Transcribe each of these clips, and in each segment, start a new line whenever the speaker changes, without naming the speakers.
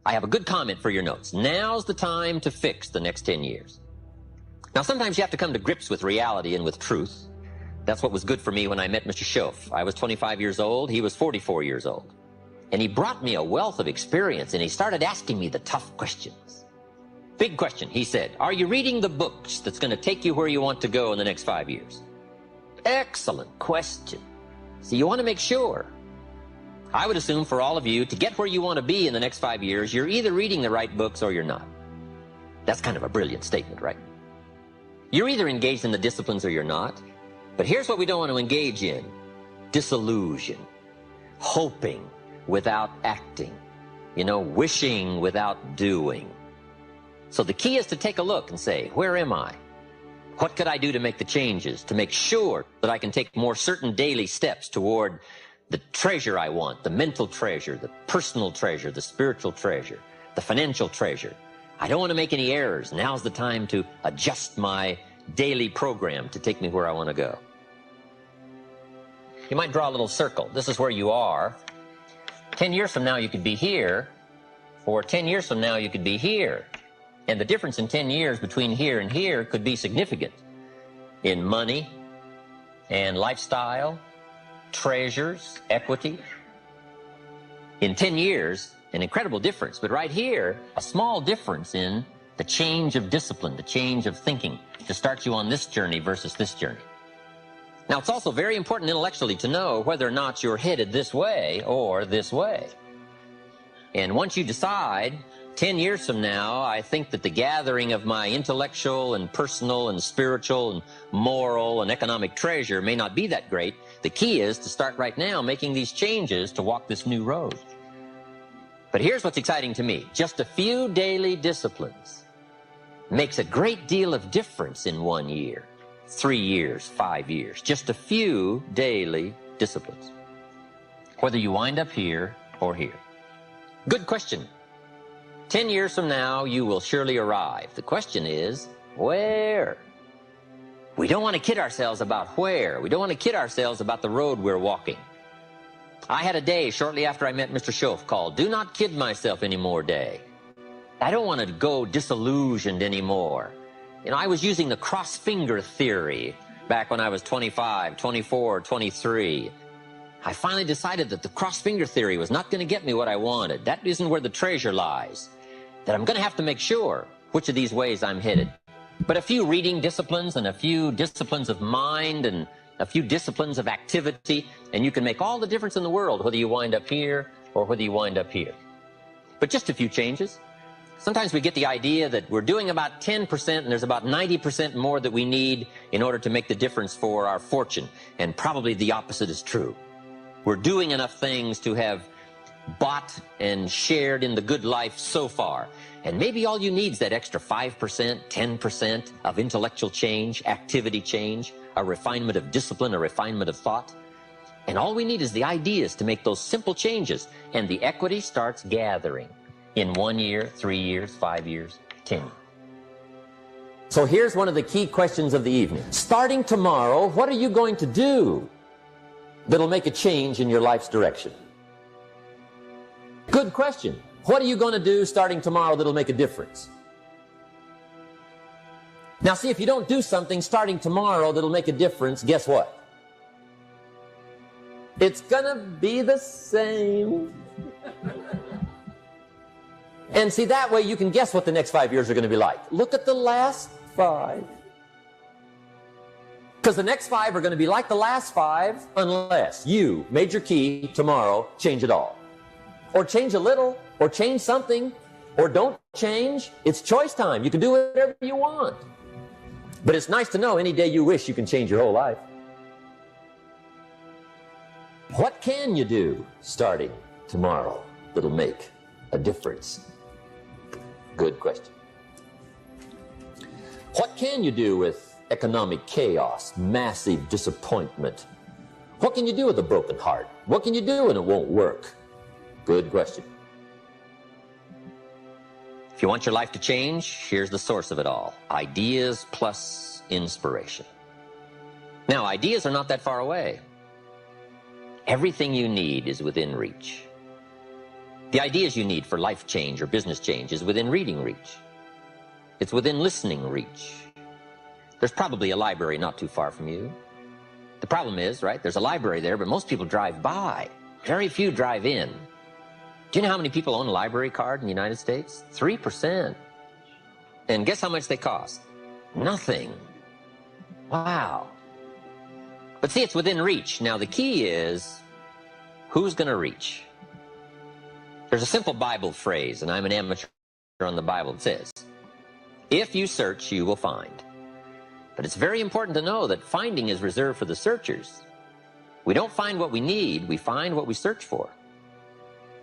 I have a good comment for your notes. Now's the time to fix the next 10 years. Now, sometimes you have to come to grips with reality and with truth. That's what was good for me when I met Mr. Schoaf. I was 25 years old. He was 44 years old. And he brought me a wealth of experience, and he started asking me the tough questions. Big question, he said, are you reading the books that's going to take you where you want to go in the next 5 years? Excellent question. So you want to make sure. I would assume for all of you, to get where you want to be in the next 5 years, you're either reading the right books or you're not. That's kind of a brilliant statement, right? You're either engaged in the disciplines or you're not. But here's what we don't want to engage in. Disillusion. Hoping without acting. You know, wishing without doing. So the key is to take a look and say, where am I? What could I do to make the changes, to make sure that I can take more certain daily steps toward the treasure I want, the mental treasure, the personal treasure, the spiritual treasure, the financial treasure. I don't want to make any errors. Now's the time to adjust my daily program to take me where I want to go. You might draw a little circle. This is where you are. 10 years from now, you could be here, or 10 years from now, you could be here. And the difference in 10 years between here and here could be significant in money and lifestyle, treasures, equity. In 10 years, an incredible difference, but right here, a small difference in the change of discipline, the change of thinking to start you on this journey versus this journey. Now, it's also very important intellectually to know whether or not you're headed this way or this way. And once you decide, 10 years from now, I think that the gathering of my intellectual and personal and spiritual and moral and economic treasure may not be that great. The key is to start right now making these changes to walk this new road. But here's what's exciting to me. Just a few daily disciplines makes a great deal of difference in 1 year, 3 years, 5 years. Just a few daily disciplines. Whether you wind up here or here. Good question. 10 years from now, you will surely arrive. The question is, where? We don't want to kid ourselves about where. We don't want to kid ourselves about the road we're walking. I had a day shortly after I met Mr. Schoaf called Do Not Kid Myself Anymore Day. I don't want to go disillusioned anymore. You know, I was using the cross-finger theory back when I was 25, 24, 23. I finally decided that the cross-finger theory was not going to get me what I wanted. That isn't where the treasure lies. That I'm going to have to make sure which of these ways I'm headed. But a few reading disciplines and a few disciplines of mind and a few disciplines of activity, and you can make all the difference in the world whether you wind up here or whether you wind up here. But just a few changes. Sometimes we get the idea that we're doing about 10% and there's about 90% more that we need in order to make the difference for our fortune. And probably the opposite is true. We're doing enough things to have bought and shared in the good life so far. And maybe all you need is that extra 5%, 10% of intellectual change, activity change, a refinement of discipline, a refinement of thought. And all we need is the ideas to make those simple changes. And the equity starts gathering in 1 year, 3 years, 5 years, 10 years. So here's one of the key questions of the evening. Starting tomorrow, what are you going to do that'll make a change in your life's direction? Good question. What are you going to do starting tomorrow that'll make a difference? Now see, if you don't do something starting tomorrow that'll make a difference, guess what? It's gonna be the same. And see, that way you can guess what the next 5 years are going to be like. Look at the last 5. Because the next 5 are going to be like the last 5 unless you, major key, tomorrow, change it all. Or change a little, or change something, or don't change. It's choice time. You can do whatever you want. But it's nice to know any day you wish you can change your whole life. What can you do starting tomorrow that'll make a difference? Good question. What can you do with economic chaos, massive disappointment? What can you do with a broken heart? What can you do when it won't work? Good question. If you want your life to change, here's the source of it all. Ideas plus inspiration. Now, ideas are not that far away. Everything you need is within reach. The ideas you need for life change or business change is within reading reach. It's within listening reach. There's probably a library not too far from you. The problem is, right, there's a library there, but most people drive by. Very few drive in. Do you know how many people own a library card in the United States? 3%. And guess how much they cost? Nothing. Wow. But see, it's within reach. Now, the key is, who's going to reach? There's a simple Bible phrase, and I'm an amateur on the Bible. It says, if you search, you will find. But it's very important to know that finding is reserved for the searchers. We don't find what we need, we find what we search for.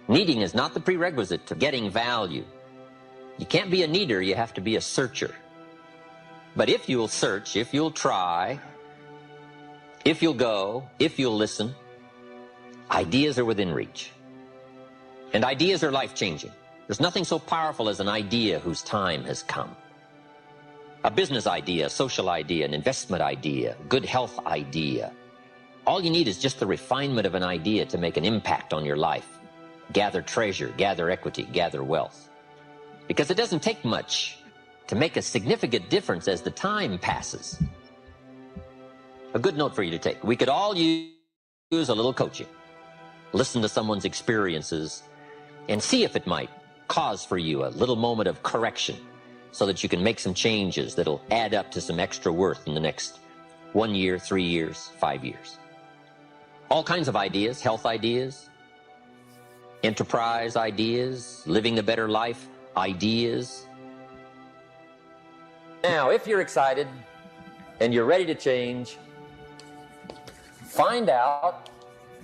Needing is not the prerequisite to getting value. You can't be a needer, you have to be a searcher. But if you'll search, if you'll try, if you'll go, if you'll listen, ideas are within reach. And ideas are life-changing. There's nothing so powerful as an idea whose time has come. A business idea, a social idea, an investment idea, good health idea. All you need is just the refinement of an idea to make an impact on your life. Gather treasure, gather equity, gather wealth. Because it doesn't take much to make a significant difference as the time passes. A good note for you to take. We could all use a little coaching. Listen to someone's experiences and see if it might cause for you a little moment of correction so that you can make some changes that'll add up to some extra worth in the next 1 year, 3 years, 5 years. All kinds of ideas, health ideas, enterprise ideas, living a better life ideas. Now, if you're excited and you're ready to change, find out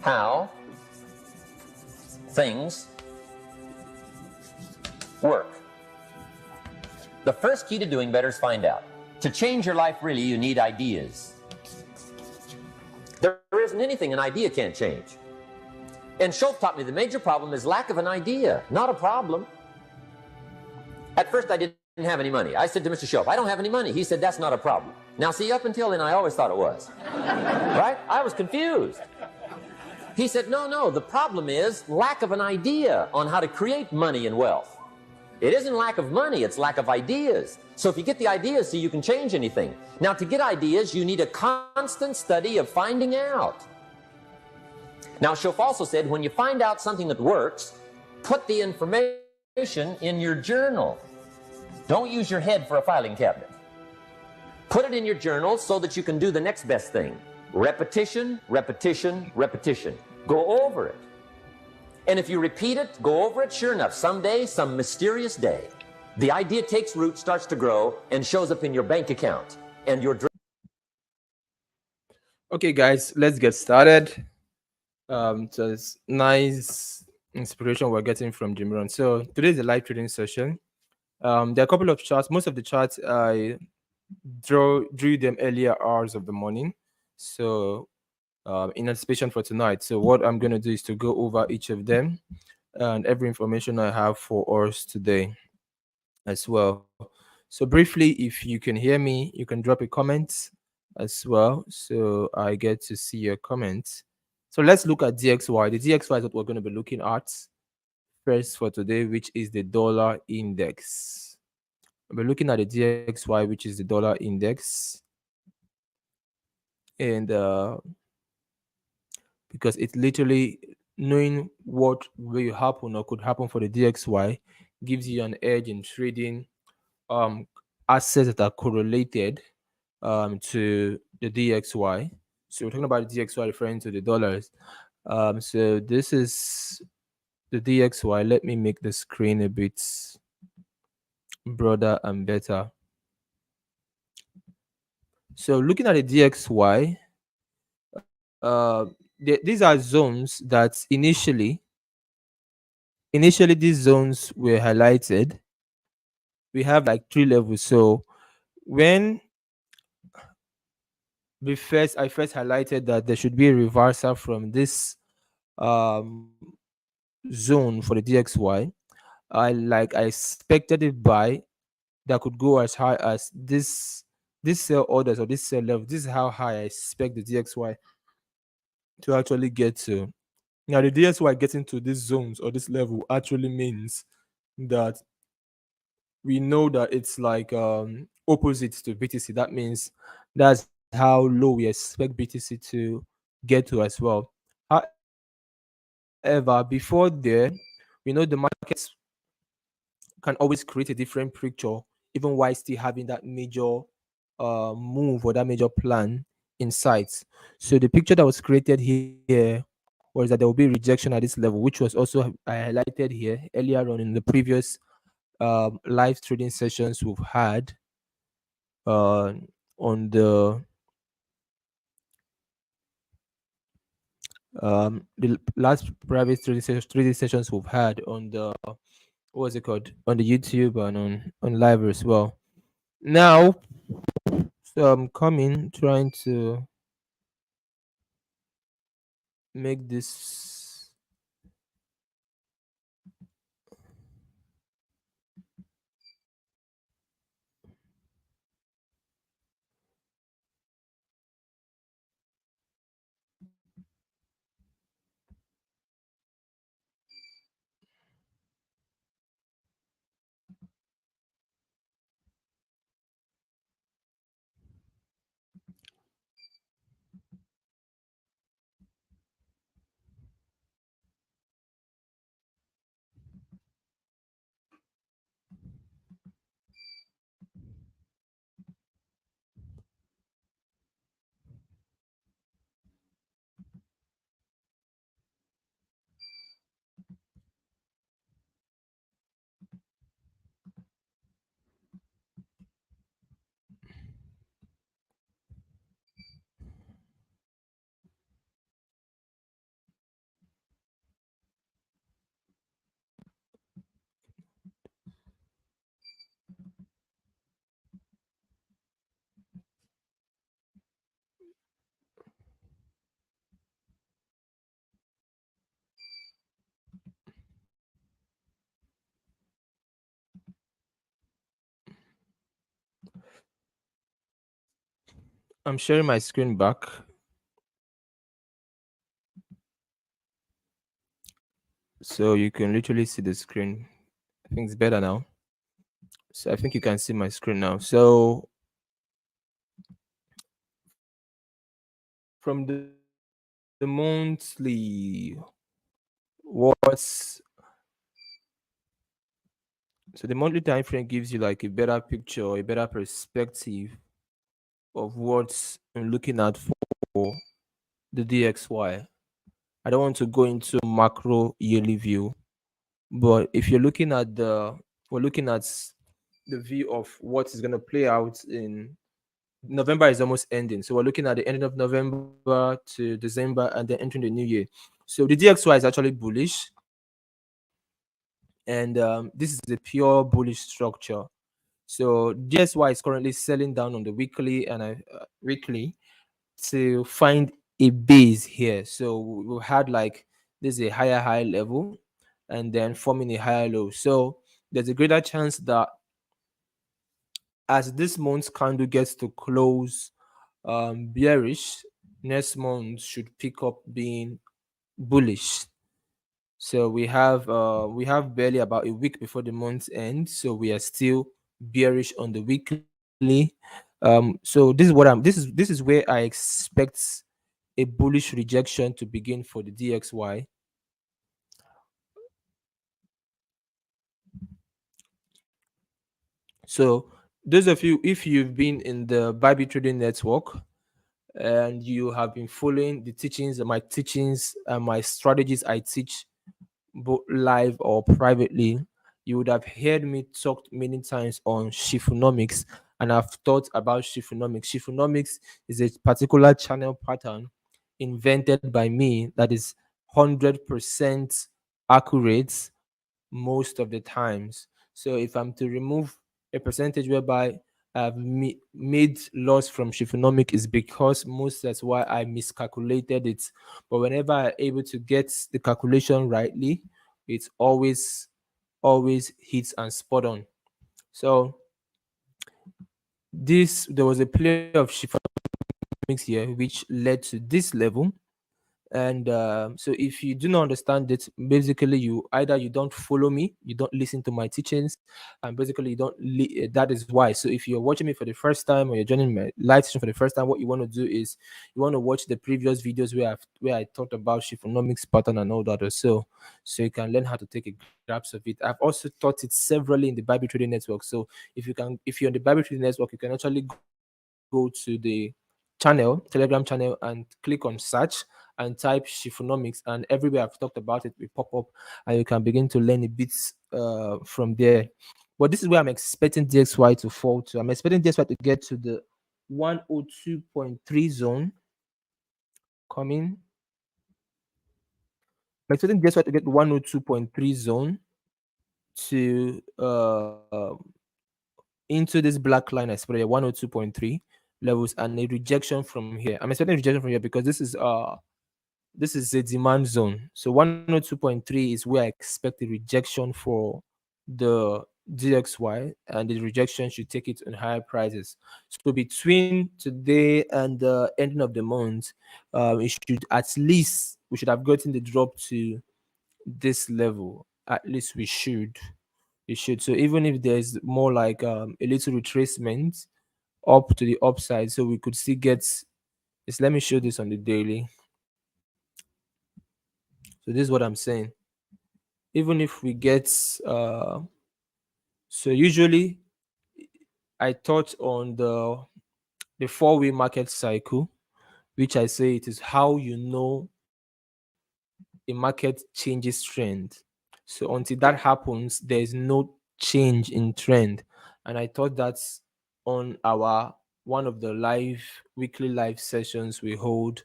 how things work. The first key to doing better is find out. To change your life, really, you need ideas. There isn't anything an idea can't change. And Schultz taught me the major problem is lack of an idea, not a problem. At first, I didn't have any money. I said to Mr. Schultz, I don't have any money. He said, that's not a problem. Now, see, up until then, I always thought it was. Right? I was confused. He said, no, the problem is lack of an idea on how to create money and wealth. It isn't lack of money, it's lack of ideas. So if you get the ideas, see, you can change anything. Now, to get ideas, you need a constant study of finding out. Now, Schultz also said, when you find out something that works, put the information in your journal. Don't use your head for a filing cabinet. Put it in your journal so that you can do the next best thing. Repetition, repetition, repetition. Go over it. And if you repeat it, go over it, sure enough, someday, some mysterious day, the idea takes root, starts to grow, and shows up in your bank account. And your
Okay, guys, let's get started. So it's nice inspiration we're getting from Jim Rohn. So today is a live trading session. There are a couple of charts. Most of the charts I drew them earlier hours of the morning. So in anticipation for tonight. So what I'm going to do is to go over each of them and every information I have for us today as well. So briefly, if you can hear me, you can drop a comment as well, so I get to see your comments. So let's look at DXY. The DXY is what we're going to be looking at first for today, which is the dollar index. We're looking at the DXY, which is the dollar index. And because it's literally knowing what will happen or could happen for the DXY gives you an edge in trading assets that are correlated to the DXY. So we're talking about the DXY referring to the dollars. So this is the DXY. Let me make the screen a bit broader and better. So looking at the DXY, these are zones that initially these zones were highlighted. We have like 3 levels. So when I first highlighted that there should be a reversal from this zone for the DXY, I expected it buy that could go as high as this this sell orders or this sell level, this is how high I expect the DXY to actually get to. Now, the DXY getting to these zones or this level actually means that we know that it's like opposite to BTC. That means that's how low we expect BTC to get to as well. However, before there, we know the markets can always create a different picture, even while still having that major move or that major plan in sight. So the picture that was created here was that there will be rejection at this level, which was also highlighted here earlier on in the previous live trading sessions we've had uh, on the last private trading sessions we've had on the what was it called, on the YouTube and on live as well. Now, so I'm coming trying to make this. I'm sharing my screen back, so you can literally see the screen. I think it's better now. So I think you can see my screen now. So from the monthly, what's so the monthly time frame gives you like a better picture, a better perspective of what I'm looking at for the DXY. I don't want to go into macro yearly view, but if you're looking at we're looking at the view of what is going to play out in November is almost ending. So we're looking at the end of November to December and then entering the new year. So the DXY is actually bullish, and this is a pure bullish structure. So DXY is currently selling down on the weekly and weekly to find a base here. So we had like this is a higher high level and then forming a higher low. So there's a greater chance that as this month's candle gets to close bearish, next month should pick up being bullish. So we have barely about a week before the month ends, so we are still bearish on the weekly. So this is where I expect a bullish rejection to begin for the DXY. So those of you, if you've been in the BYBIT trading network and you have been following the teachings and my strategies I teach both live or privately, you would have heard me talk many times on Shifunomics, and I've thought about Shifunomics. Shifunomics is a particular channel pattern invented by me that is 100% accurate most of the times. So if I'm to remove a percentage whereby I've made loss from Shifunomic is because most that's why I miscalculated it. But whenever I'm able to get the calculation rightly, it's always hits and spot on. So This there was a play of Shifunomics here, which led to this level. And so if you do not understand it, basically you either you don't follow me, you don't listen to my teachings, and basically you don't that is why. So if you're watching me for the first time or you're joining my live session for the first time, what you want to do is you want to watch the previous videos where I talked about Shifunomics pattern and all that, or so you can learn how to take a grasp of it. I've also taught it severally in the BYBIT Trading Network. So if you're on the BYBIT Trading Network, you can actually go to the Telegram channel, and click on search and type Shifunomics, and everywhere I've talked about it will pop up, and you can begin to learn a bit from there. But this is where I'm expecting DXY to fall to. I'm expecting DXY to get to the 102.3 zone coming. I'm expecting DXY to get 102.3 zone to into this black line I spread 102.3 levels, and a rejection from here. I'm expecting rejection from here because this is a demand zone. So 102.3 is where I expect the rejection for the DXY, and the rejection should take it on higher prices. So between today and the ending of the month, it should at least we should have gotten the drop to this level. At least we should. It should. So even if there's more like a little retracement up to the upside, so we could still get this. Let me show this on the daily. So this is what I'm saying. Even if we get so usually I thought on the 4-way market cycle, which I say it is how you know a market changes trend. So until that happens, there is no change in trend. And I thought that's on our one of the weekly live sessions we hold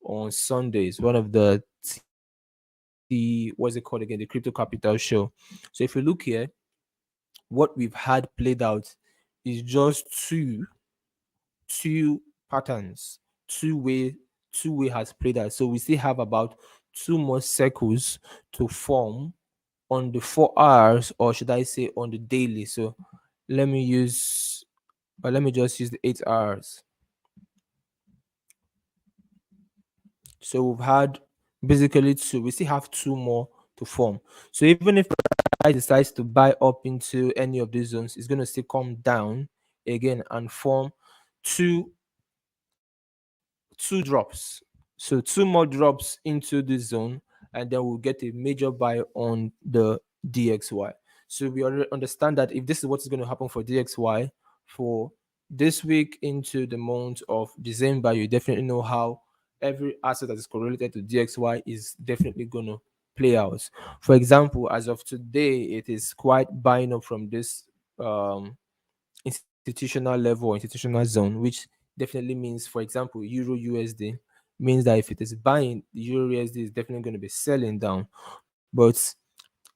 on Sundays, one of the what's it called again, the Crypto Capital Show. So if you look here, what we've had played out is just two patterns, two way has played out. So we still have about two more circles to form on the 4 hours, or should I say on the daily. So let me use let me just use the 8 hours. So we've had basically two. We still have two more to form. So even if price decides to buy up into any of these zones, it's going to still come down again and form two two drops. So two more drops into this zone, and then we'll get a major buy on the DXY. So we already understand that if this is what is going to happen for DXY for this week into the month of December, you definitely know how every asset that is correlated to DXY is definitely going to play out. For example, as of today, it is quite buying up from this institutional level or institutional zone, which definitely means, for example, Euro USD means that if it is buying, the Euro USD is definitely going to be selling down. But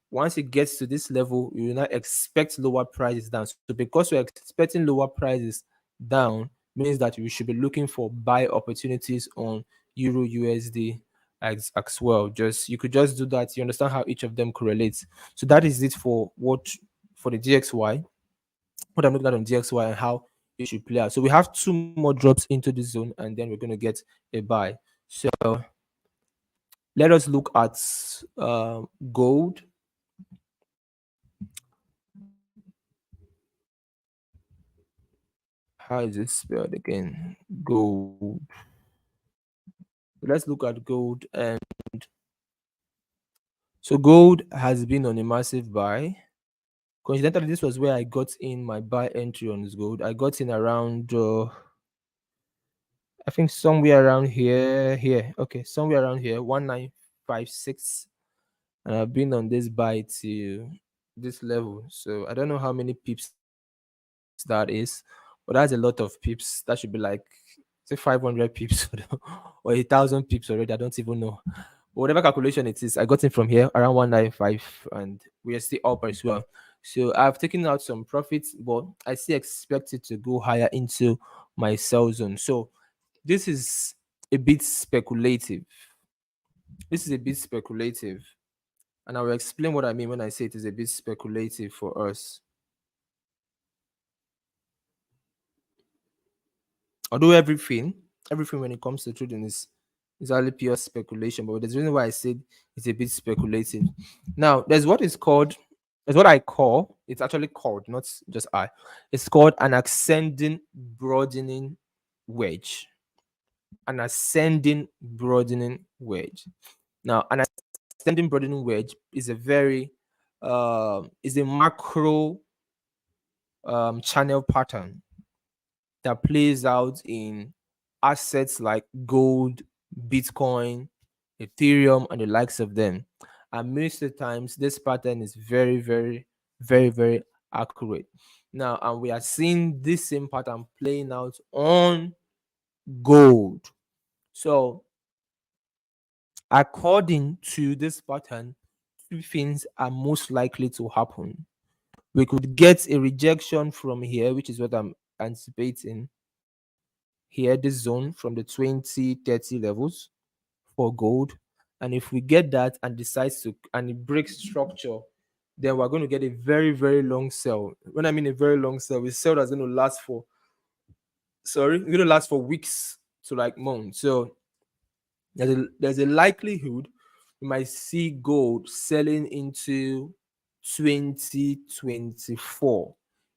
once it gets to this level, you will not expect lower prices down. So because we're expecting lower prices down, means that we should be looking for buy opportunities on Euro USD as well. Just you could just do that. You understand how each of them correlates. So that is it for the DXY, what I'm looking at on DXY and how it should play out. So we have two more drops into this zone, and then we're going to get a buy. So let us look at gold. How is it spelled again? Gold. Let's look at gold. And so gold has been on a massive buy. Coincidentally, this was where I got in my buy entry on this gold. I got in around I think somewhere around here. Okay, somewhere around here, 1956. And I've been on this buy to this level. So I don't know how many pips that is, but that's a lot of pips. That should be like say 500 pips or 1,000 pips already. I don't even know. But whatever calculation it is, I got it from here around 195, and we are still up as well. So I've taken out some profits, but I still expect it to go higher into my sell zone. So this is a bit speculative. This is a bit speculative. And I will explain what I mean when I say it is a bit speculative for us. Although everything when it comes to trading is only pure speculation, but there's a reason why I said it's a bit speculative. Now, there's what I call, it's actually called, not just I, it's called an ascending broadening wedge. An ascending broadening wedge. Now, an ascending broadening wedge is a very is a macro channel pattern that plays out in assets like gold, Bitcoin, Ethereum, and the likes of them. And most of the times, this pattern is very, very, very, very accurate. Now, and we are seeing this same pattern playing out on gold. So, according to this pattern, two things are most likely to happen. We could get a rejection from here, which is what I'm anticipating here, this zone from the 2030 levels for gold. And if we get that and decides to, and it breaks structure, then we're going to get a very, very long sell. When I mean a very long sell, a sell that's going to last for, sorry, it's going to last for weeks to like months. So there's a likelihood we might see gold selling into 2024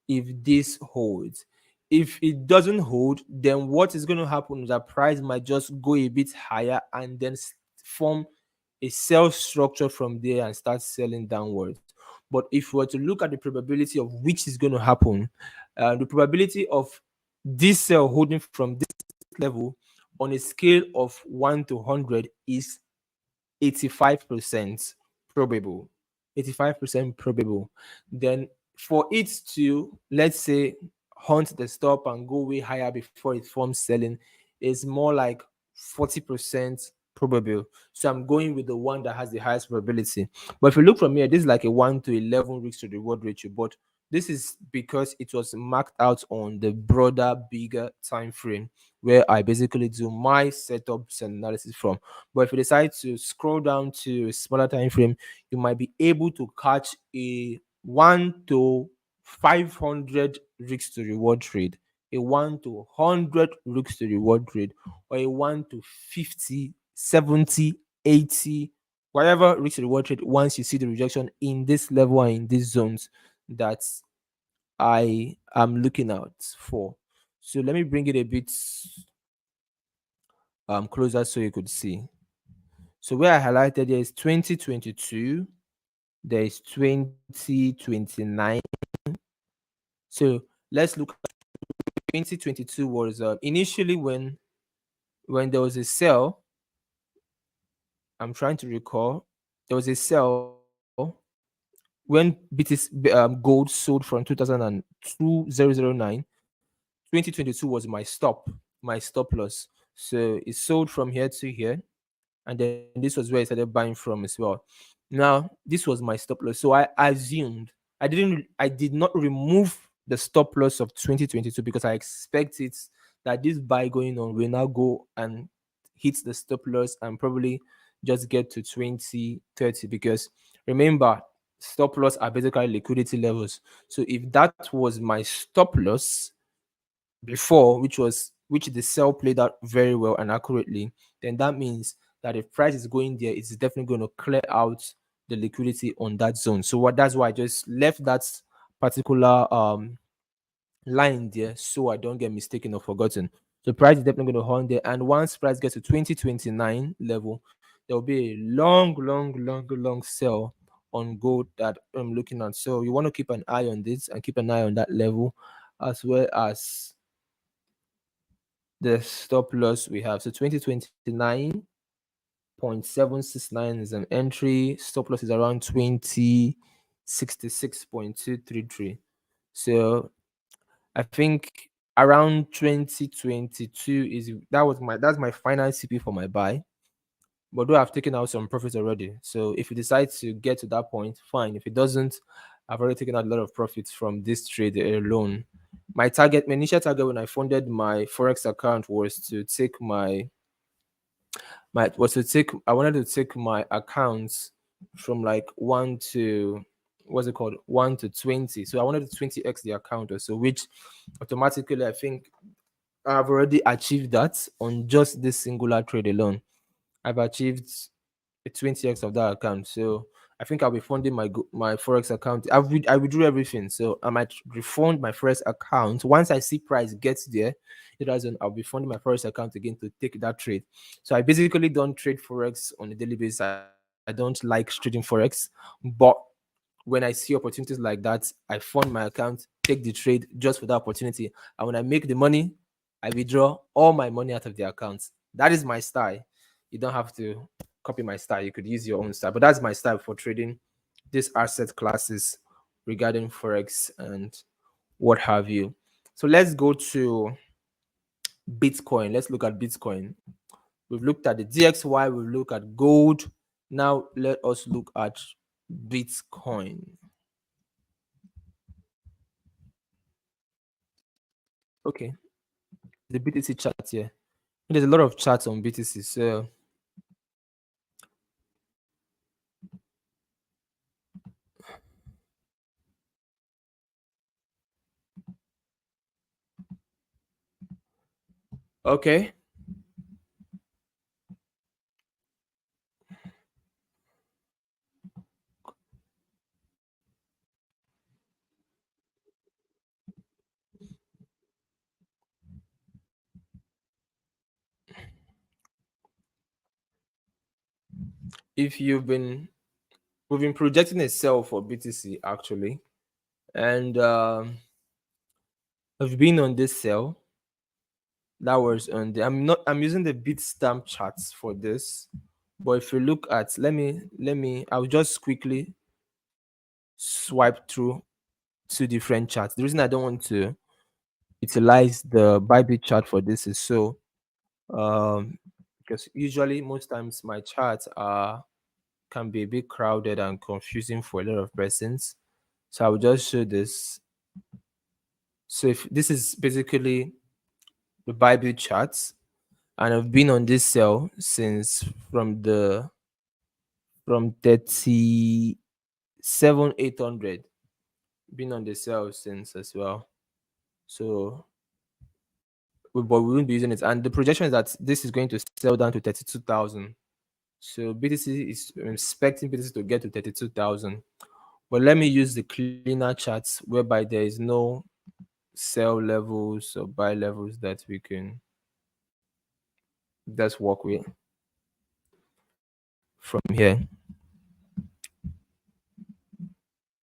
if this holds. If it doesn't hold, then what is going to happen is that price might just go a bit higher and then form a sell structure from there and start selling downwards. But if we were to look at the probability of which is going to happen, the probability of this sell holding from this level on a scale of 1 to 100 is 85% probable. 85% probable. Then for it to, let's say, hunt the stop and go way higher before it forms selling is more like 40% probable. So I'm going with the one that has the highest probability. But if you look from here, this is like a 1 to 11 risk to reward ratio. But this is because it was marked out on the broader, bigger time frame where I basically do my setups and analysis from. But if you decide to scroll down to a smaller time frame, you might be able to catch a 1 to 500 risks to reward trade, a 1 to 100 risks to reward trade, or a 1 to 50, 70, 80, whatever risk to reward trade once you see the rejection in this level and in these zones that I am looking out for. So let me bring it a bit closer so you could see. So where I highlighted there is 2022, there is 2029. So let's look at 2022 was initially when there was a sell. I'm trying to recall. There was a sell when BTC gold sold from 2009. 2022 was my stop loss. So it sold from here to here, and then this was where I started buying from as well. Now this was my stop loss, so I assumed I did not remove the stop loss of 2022 because I expected that this buy going on will now go and hit the stop loss and probably just get to 2030, because remember, stop loss are basically liquidity levels. So if that was my stop loss before, which the sell played out very well and accurately, then that means that if price is going there, it's definitely going to clear out the liquidity on that zone. So that's why I just left that particular line there so I don't get mistaken or forgotten. So price is definitely going to hold there, and once price gets to 2029 level, there will be a long sell on gold that I'm looking at. So you want to keep an eye on this and keep an eye on that level, as well as the stop loss we have. So 2029.769 is an entry. Stop loss is around 2066.233. So I think around 2022 that's my final CP for my buy. But though I've taken out some profits already. So if you decide to get to that point, fine. If it doesn't, I've already taken out a lot of profits from this trade alone. My initial target when I funded my Forex account was to take I wanted to take my accounts from like 1 to, what's it called, 1 to 20. So I wanted to 20x the account or so, which automatically I think I've already achieved that on just this singular trade alone. I've achieved a 20x of that account. So I think I'll be funding my forex account. I withdrew everything, so I might refund my forex account once I see price gets there. It doesn't. I'll be funding my forex account again to take that trade. So I basically don't trade forex on a daily basis. I don't like trading forex, but when I see opportunities like that, I fund my account, take the trade just for that opportunity. And when I make the money, I withdraw all my money out of the account. That is my style. You don't have to copy my style. You could use your own style, but that's my style for trading these asset classes regarding forex and what have you. So let's go to Bitcoin. Let's look at Bitcoin. We've looked at the DXY, we've looked at gold. Now let us look at Bitcoin. Okay, the BTC chart here. There's a lot of charts on BTC. So okay, if you've been we've been projecting a sell for BTC actually, and I've been on this sell. That was on the I'm using the Bitstamp charts for this. But if you look at I'll just quickly swipe through two different charts. The reason I don't want to utilize the BYBIT chart for this is so because usually most times my charts are can be a bit crowded and confusing for a lot of persons. So I will just show this. So if this is basically the BYBIT charts, and I've been on this sell since from 37,800. Been on the sell since as well. So but we won't be using it. And the projection is that this is going to sell down to 32,000. So BTC is expecting BTC to get to 32,000. But let me use the cleaner charts whereby there is no sell levels or buy levels that we can just work with from here.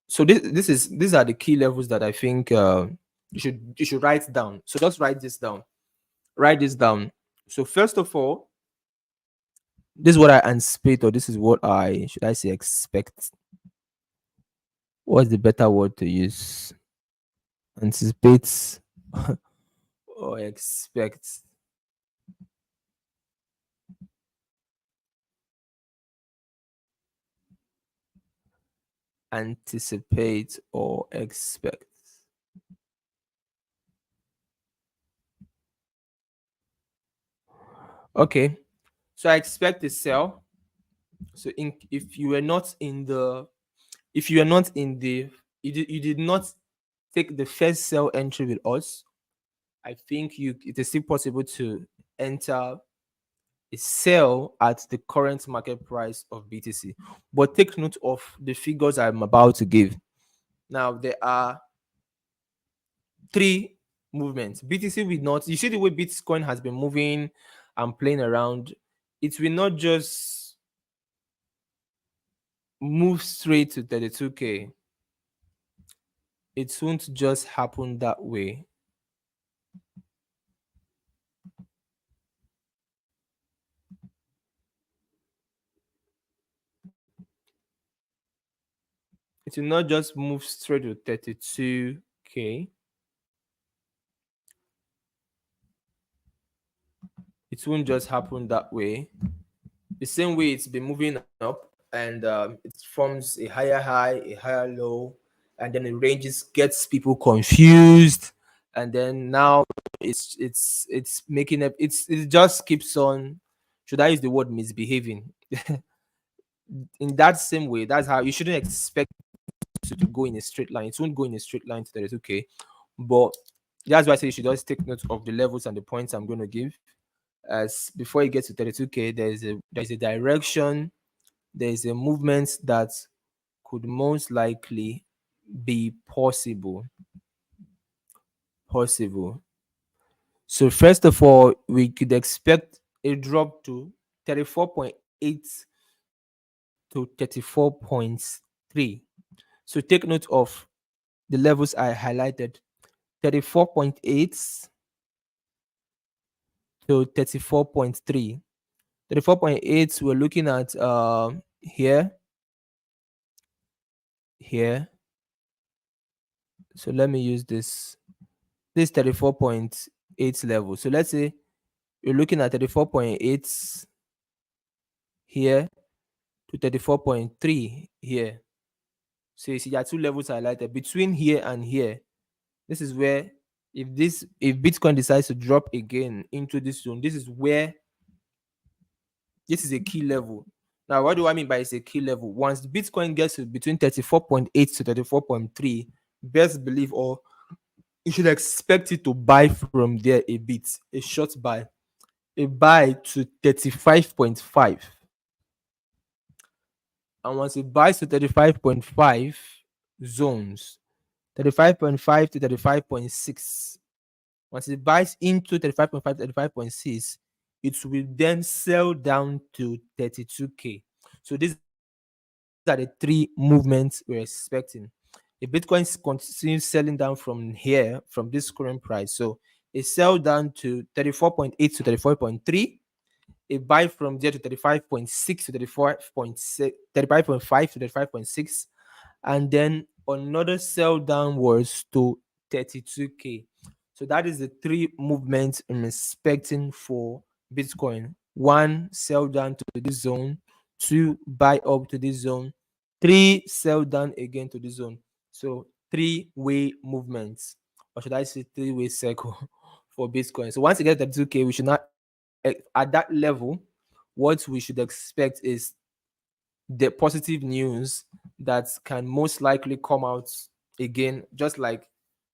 So these are the key levels that I think you should write down. So just write this down. Write this down. So first of all, this is what I anticipate, or this is what I should I say expect. What's the better word to use? Anticipate or expect. Anticipate or expect. Okay. So I expect a sell. So if you were not in the if you are not in the you did not take the first sell entry with us, I think it is still possible to enter a sell at the current market price of BTC. But take note of the figures I'm about to give. Now there are three movements. BTC will not, you see the way Bitcoin has been moving and playing around, it will not just move straight to 32K. It won't just happen that way. It will not just move straight to 32K. It won't just happen that way. The same way it's been moving up, and it forms a higher high, a higher low, and then it ranges, gets people confused, and then now it's making up. It just keeps on. Should I use the word misbehaving? In that same way, that's how you shouldn't expect to go in a straight line. It won't go in a straight line to 32K, but That's why I say you should just take note of the levels and the points I'm going to give. As before you get to 32K, there's a direction, there's a movement that could most likely be possible. So first of all, we could expect a drop to 34.8 to 34.3. So take note of the levels I highlighted: 34.8 to 34.3. 34.8, we're looking at here. So let me use this 34.8 level. So let's say you're looking at 34.8 here to 34.3 here. So you see there are two levels highlighted between here and here. This is where if Bitcoin decides to drop again into this zone, this is where this is a key level. Now, what do I mean by it's a key level? Once Bitcoin gets to between 34.8 to 34.3, best believe, or you should expect it to buy from there a bit, a short buy, a buy to 35.5. And once it buys to 35.5 zones, 35.5 to 35.6, once it buys into 35.5 to 35.6, it will then sell down to 32K. So these are the three movements we're expecting. If Bitcoin continues selling down from here, from this current price, so it sell down to 34.8 to 34.3, a buy from there to 35.6 to 35.6, 35.5 to 35.6, and then another sell downwards to 32K. So that is the three movements I'm expecting for Bitcoin. One, sell down to this zone. Two, buy up to this zone. Three, sell down again to this zone. So three-way movements, or should I say three-way circle for Bitcoin. So once you get 32K, we should not, at that level, what we should expect is the positive news that can most likely come out again, just like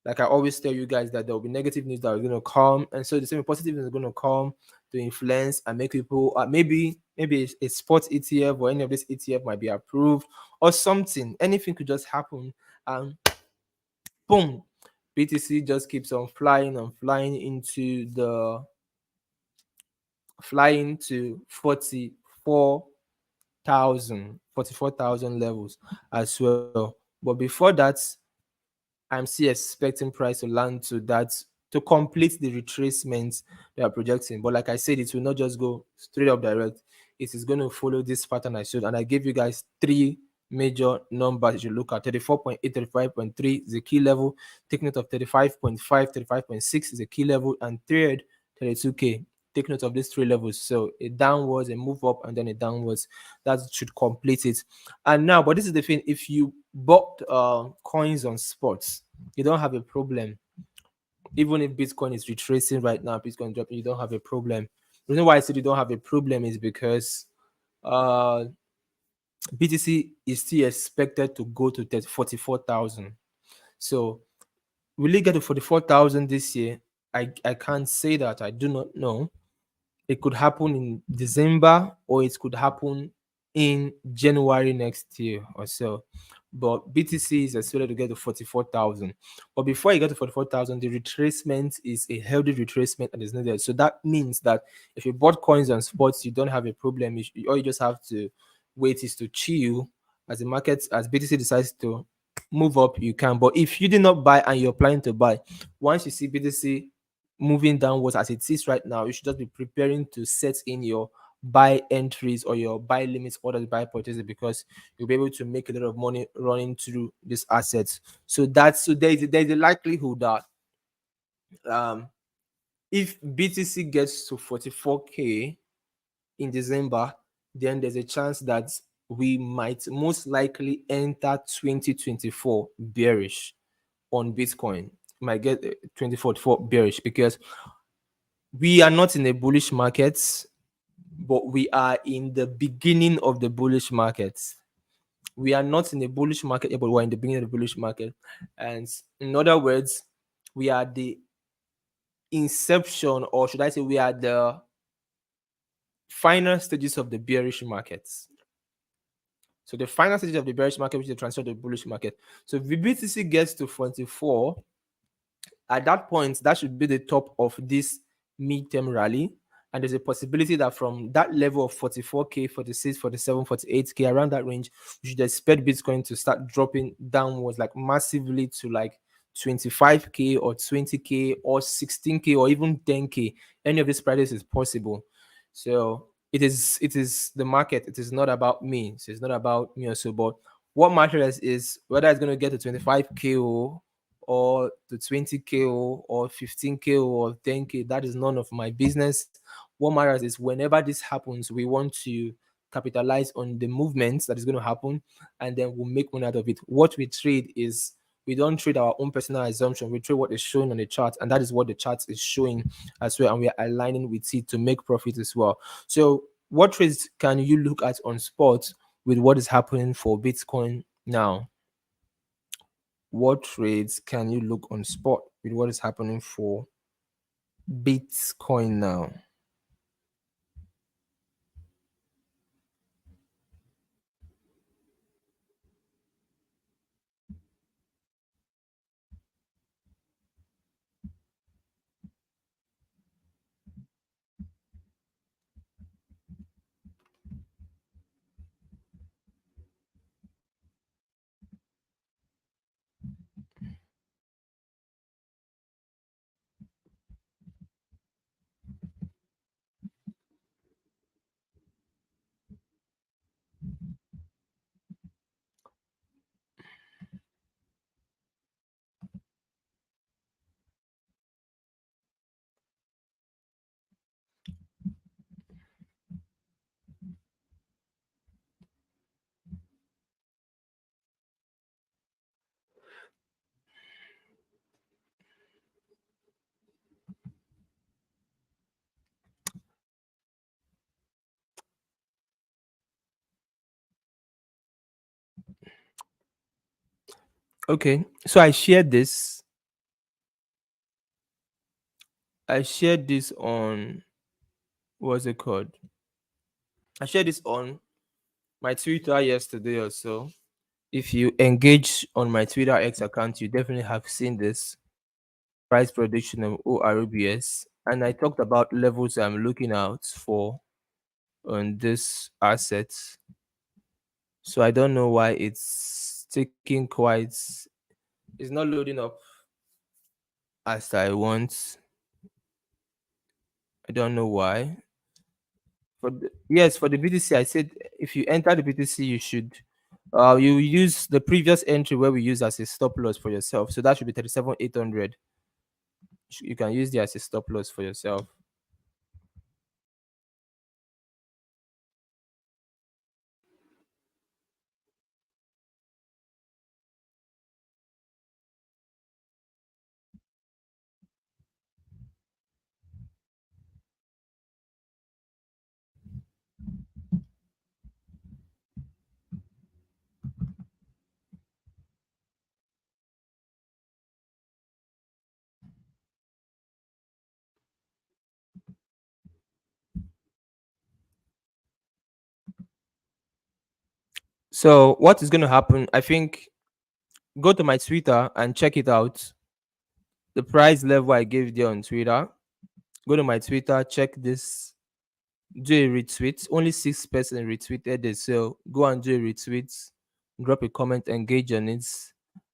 I always tell you guys that there will be negative news that are going to come, and so the same positive news is going to come to influence and make people maybe a sports ETF or any of this ETF might be approved or something. Anything could just happen, and boom, BTC just keeps on flying and flying into the flying to 44,000 levels as well. But before that, I'm still expecting price to land to that to complete the retracements they are projecting. But like I said, it will not just go straight up direct. It is going to follow this pattern I showed. And I gave you guys three major numbers you look at. 34.8, 35.3 is a key level. Take note of 35.5, 35.6 is a key level. And third, 32K. Take note of these three levels. So a downwards, a move up, and then a downwards. That should complete it. And now, but this is the thing: if you bought coins on spots, you don't have a problem. Even if Bitcoin is retracing right now, Bitcoin dropping, you don't have a problem. The reason why I said you don't have a problem is because BTC is still expected to go to 44,000. So will it get to 44,000 this year? I can't say that. I do not know. It could happen in December or it could happen in January next year or so. But BTC is expected to get to 44,000. But before you get to 44,000, the retracement is a healthy retracement and is needed. So that means that if you bought coins on spots, you don't have a problem. All you just have to wait is to chill as the market, as BTC decides to move up, you can. But if you did not buy and you're planning to buy, once you see BTC moving downwards as it is right now, you should just be preparing to set in your buy entries or your buy limits or the buy purchases, because you'll be able to make a lot of money running through these assets. So there's a likelihood that if BTC gets to 44K in December, then there's a chance that we might most likely enter 2024 bearish on Bitcoin. Might get 2044 bearish because we are not in a bullish market, but we are in the beginning of the bullish market. We are not in a bullish market yet, but we're in the beginning of the bullish market. And in other words, we are the inception, or should I say we are at the final stages of the bearish markets. So the final stage of the bearish market, which is the transition to the bullish market. So if the BTC gets to 44, at that point, that should be the top of this mid-term rally. And there's a possibility that from that level of 44K, 46, 47, 48K, around that range, you should expect Bitcoin to start dropping downwards, like massively to like 25K or 20K or 16K or even 10K. Any of these prices is possible. So it is the market. It is not about me. So it's not about me also. But what matters is whether it's going to get to 25K or to 20K or 15K or 10K. That is none of my business. What matters is whenever this happens, we want to capitalize on the movements that is going to happen, and then we'll make money out of it. What we trade is, we don't trade our own personal assumption. We trade what is shown on the chart, and that is what the chart is showing as well. And we are aligning with it to make profit as well. So, what trades can you look at on spot with what is happening for Bitcoin now? What trades can you look on spot with what is happening for Bitcoin now? Okay, so I shared this. I shared this on, what's it called? I shared this on my Twitter yesterday or so. If you engage on my Twitter X account, you definitely have seen this price prediction of ORBS. And I talked about levels I'm looking out for on this asset. So I don't know why it's taking quite, it's not loading up as I want. I don't know why. Yes, for the BTC, I said if you enter the BTC, you should you use the previous entry where we use as a stop loss for yourself. So that should be 37,800. You can use it as a stop loss for yourself. So what is going to happen? I think go to my Twitter and check it out. The price level I gave you on Twitter. Go to my Twitter, check this, do a retweet. Only 6% retweeted it. So go and do a retweet, drop a comment, engage on it.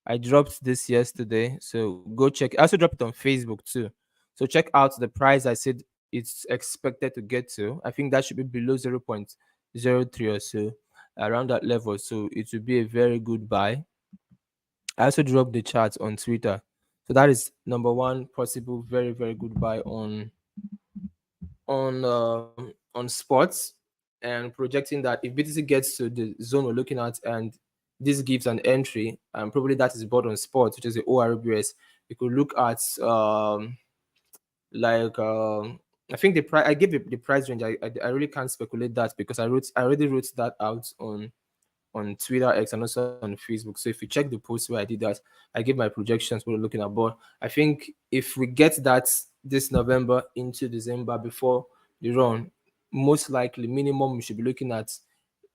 I dropped this yesterday. So go check. I also dropped it on Facebook too. So check out the price I said it's expected to get to. I think that should be below 0.03 or so, around that level. So it will be a very good buy. I also dropped the chart on Twitter. So that is number one possible very, very good buy on sports, and projecting that if BTC gets to the zone we're looking at and this gives an entry, and probably that is bought on sports, which is the ORBS, you could look at like I think the price I gave the price range. I really can't speculate that because I already wrote that out on Twitter X and also on Facebook. So if you check the post where I did that, I gave my projections we're looking at. But I think if we get that this November into December before the run, most likely minimum we should be looking at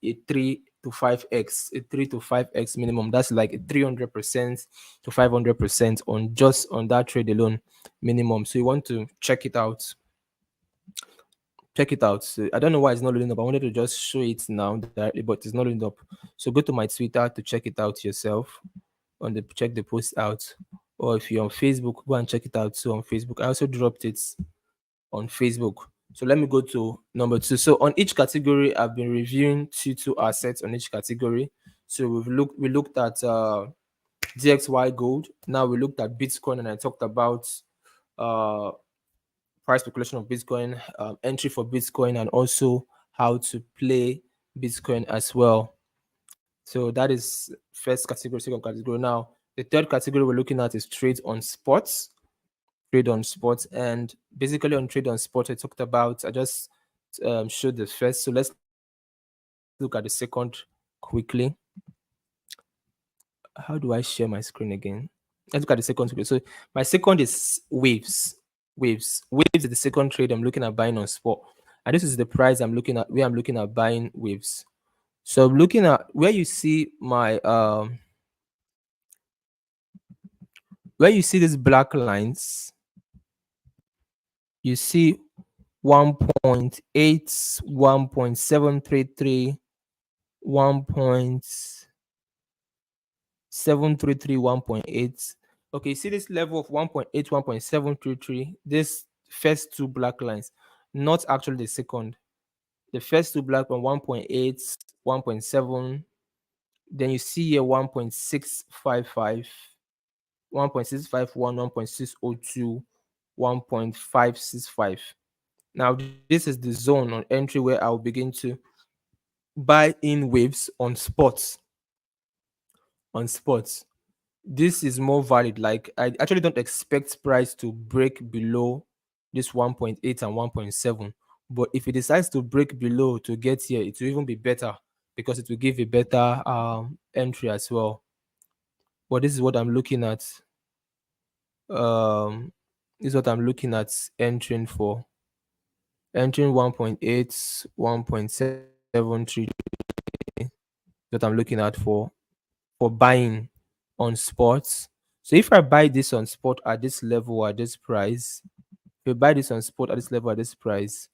a 3 to 5x minimum. That's like a 300% to 500% on just on that trade alone minimum. So you want to check it out. Check it out. So I don't know why it's not loading up. I wanted to just show it now directly, but it's not loading up. So go to my Twitter to check it out yourself. Check the post out. Or if you're on Facebook, go and check it out too on Facebook. I also dropped it on Facebook. So let me go to number 2. So on each category, I've been reviewing two assets on each category. So we looked at DXY gold. Now we looked at Bitcoin, and I talked about uh price speculation of Bitcoin, entry for Bitcoin, and also how to play Bitcoin as well. So that is first category, second category. Now the third category we're looking at is trade on sports. Trade on sports, and basically on trade on sports, I talked about. I just showed the first. So let's look at the second quickly. How do I share my screen again? Let's look at the second quickly. So my second is waves. Waves is the second trade I'm looking at buying on spot, and this is the price I'm looking at where I'm looking at buying waves. So I'm looking at where you see these black lines, you see 1.8, 1.733, 1.733, 1.8. Okay, you see this level of 1.8, 1.733, this first two black lines, not actually the second. The first two black one, 1.8, 1.7. Then you see here 1.655, 1.651, 1.602, 1.565. Now, this is the zone on entry where I'll begin to buy in waves on spots. On spots. This is more valid. Like, I actually don't expect price to break below this 1.8 and 1.7. But if it decides to break below to get here, it will even be better because it will give a better entry as well. But this is what I'm looking at. This is what I'm looking at entering for. Entering 1.8, 1.733 that I'm looking at for buying on spots. So if I buy this on spot at this level at this price, if you buy this on spot at this level at this price,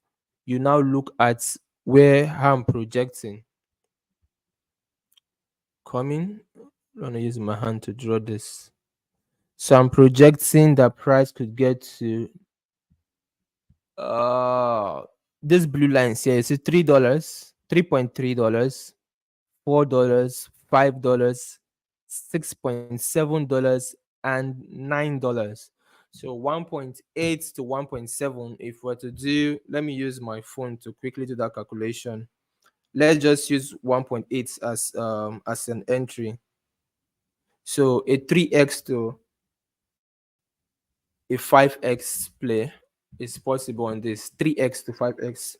you now look at where I'm projecting coming. I'm gonna use my hand to draw this. So I'm projecting that price could get to uh this blue lines here. It's $3, $3.3, $4, $5, $6.7, and $9. So 1.8 to 1.7. If we're to do, let me use my phone to quickly do that calculation. Let's just use 1.8 as an entry. So a 3x to a 5x play is possible on this 3x to 5x.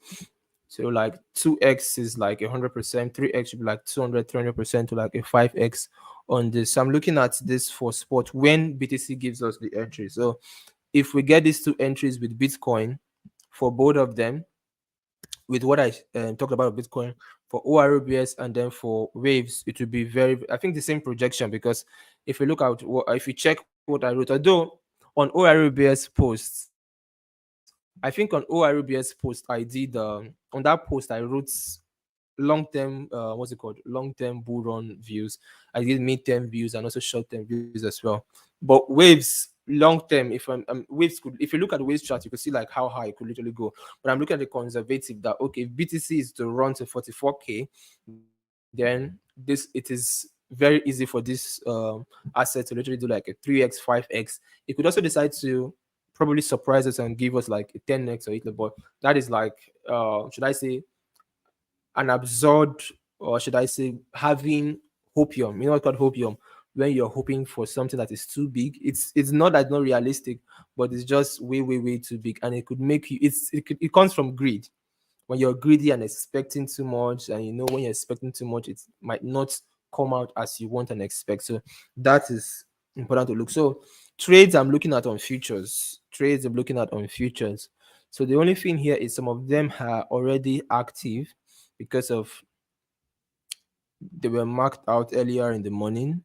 So like 2x is like 100%, 3x should be like 200, 300% to like a 5x on this. So I'm looking at this for spot when BTC gives us the entry. So if we get these two entries with Bitcoin for both of them, with what I talked about Bitcoin for ORBS and then for waves, it will be I think the same projection, because if you look at if you check what I wrote, although on ORBS posts, I think on ORBS post I did on that post I wrote long-term what's it called, long-term bull run views. I did mid-term views and also short-term views as well. But waves long-term, if waves could, if you look at the waves chart, you could see like how high it could literally go. But I'm looking at the conservative that okay, if BTC is to run to 44k, then it is very easy for this asset to literally do like a 3x, 5x. It could also decide to probably surprise us and give us like a 10x or 8, but that is like should I say an absurd, or should I say having hopium. You know what's called hopium? When you're hoping for something that is too big, it's not that not realistic, but it's just way too big, and it could make you. It comes from greed. When you're greedy and expecting too much, and you know when you're expecting too much, it might not come out as you want and expect. So that is important to look. So trades I'm looking at on futures. Trades I'm looking at on futures. So the only thing here is some of them are already active because of they were marked out earlier in the morning.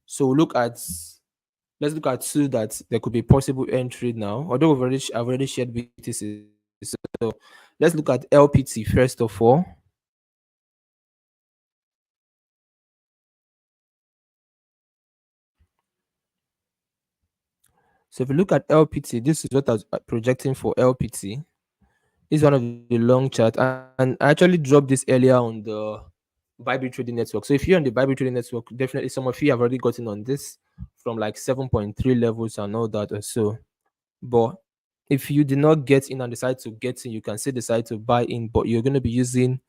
So let's look at two that there could be possible entry now. Although I've already shared BTC. So let's look at LPT first of all. So if you look at LPT, this is what I was projecting for LPT. This is one of the long chart, and I actually dropped this earlier on the BYBIT trading network. So if you're on the BYBIT trading network, definitely some of you have already gotten on this from like 7.3 levels and all that or so. But if you did not get in and decide to get in, you can still decide to buy in, but you're going to be using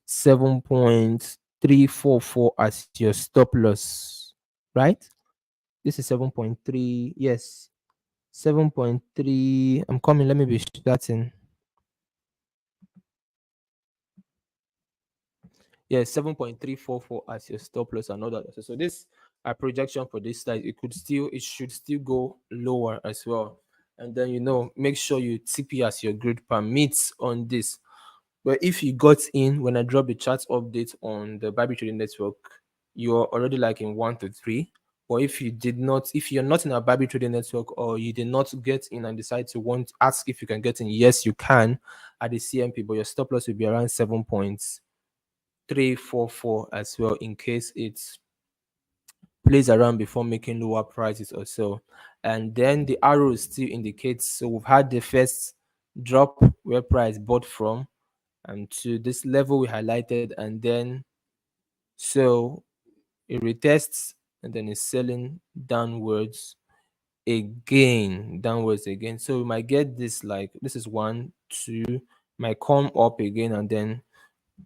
7.344 as your stop loss, right? This is 7.3. Yes, 7.3. I'm coming. Let me be starting. Yeah, 7.344 as your stop loss and all that. So this projection for this side, it should still go lower as well. And then make sure you TP as your grid permits on this. But if you got in when I drop the chart update on the BYBIT trading network, you're already like in 1 to 3. Or if you're not in a BYBIT trading network, or you did not get in and decide to ask if you can get in, yes, you can at the CMP, but your stop loss will be around 7.344 as well, in case it plays around before making lower prices or so. And then the arrow still indicates, so we've had the first drop where price bought from and to this level we highlighted, and then so it retests and then it's selling downwards again. So we might get this, like this is 1 2, might come up again, and then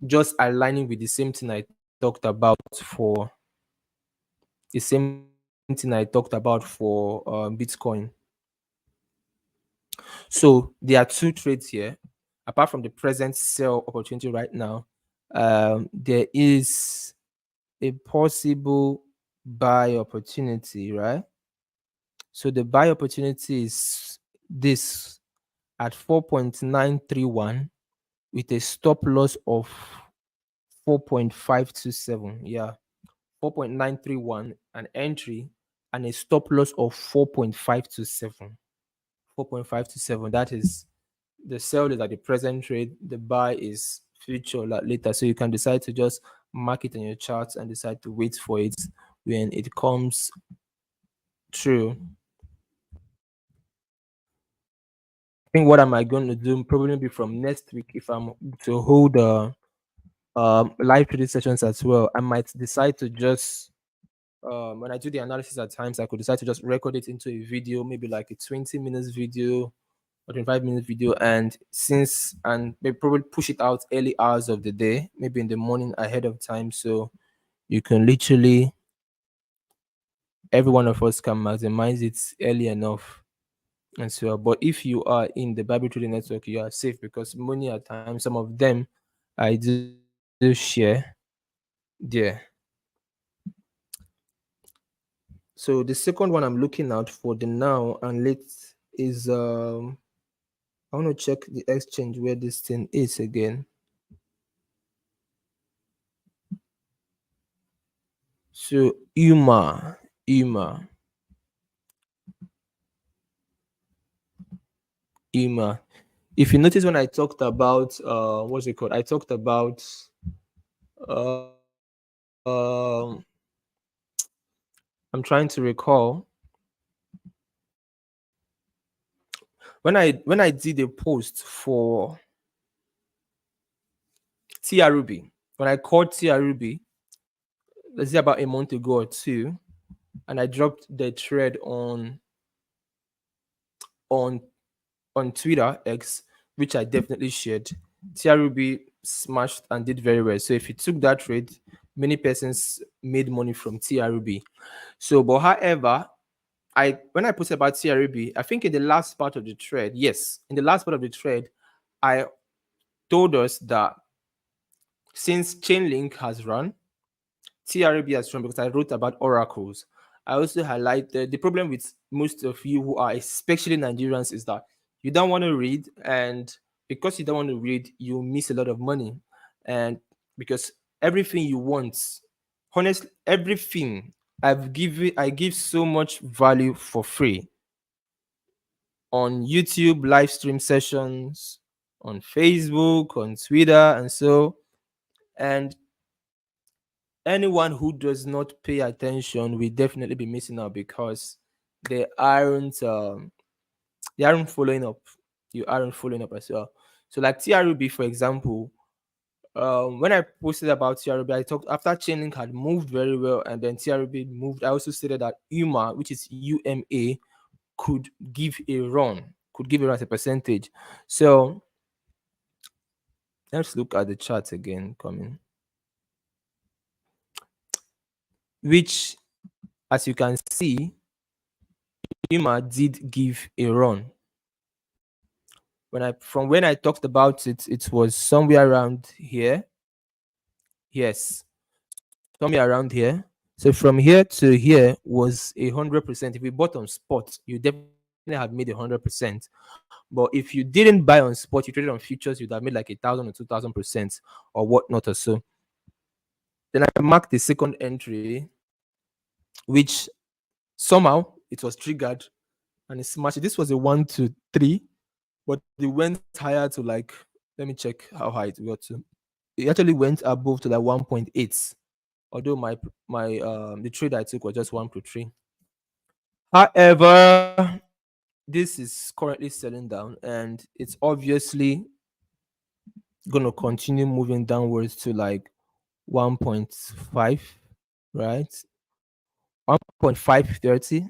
just aligning with the same thing I talked about for Bitcoin. So there are two trades here. Apart from the present sell opportunity right now, there is a possible buy opportunity, right? So the buy opportunity is this at 4.931 with a stop loss of 4.527. Yeah, 4.931 an entry and a stop loss of 4.527. 4.527. That is the sell is at the present trade, the buy is future, like later. So you can decide to just mark it in your charts and decide to wait for it when it comes true. I think what am I going to do? Probably be from next week, if I'm to hold live trading sessions as well. I might decide to just when I do the analysis at times, I could decide to just record it into a video, maybe like a 20 minutes video or 25-minute video, and maybe probably push it out early hours of the day, maybe in the morning ahead of time, so you can literally every one of us can maximize it early enough. And so, but if you are in the BYBIT trading network, you are safe, because money at times, some of them I do share there. So the second one I'm looking out for the now and late is I want to check the exchange where this thing is again. So UMA. If you notice, when I talked about what's it called? I talked about I'm trying to recall when I did a post for TRUB, when I called TRUB, let's say about a month ago or two, and I dropped the thread on Twitter X, which I definitely shared. TRUB smashed and did very well. So if you took that trade, many persons made money from TRUB. So, but however, when I posted about TRUB, I think in the last part of the thread, I told us that since Chainlink has run, TRUB has run, because I wrote about oracles. I also highlighted the problem with most of you who are especially Nigerians is that you don't want to read, and because you don't want to read, you miss a lot of money. And because everything you want, honestly, everything I give so much value for free on YouTube live stream sessions, on Facebook, on Twitter, and so. And anyone who does not pay attention will definitely be missing out because they aren't um, they aren't following up. You aren't following up as well. So like TRB, for example, when I posted about TRB, I talked after Chainlink had moved very well and then TRB moved. I also stated that UMA, which is UMA, could give a run, could give a run as a percentage. So let's look at the charts again coming, which as you can see, UMA did give a run. When I talked about it, it was somewhere around here. Yes, somewhere around here. So from here to here was 100%. If you bought on spot, you definitely have made 100%. But if you didn't buy on spot, you traded on futures, you'd have made like 1,000 or 2,000% or whatnot or so. Then I marked the second entry, which somehow it was triggered and it smashed. This was a 1 to 3, but it went higher to like, let me check how high it got to. It actually went above to like 1.8. Although my the trade I took was just 1 to 3. However, this is currently selling down, and it's obviously gonna continue moving downwards to like 1.5, right? 1.530,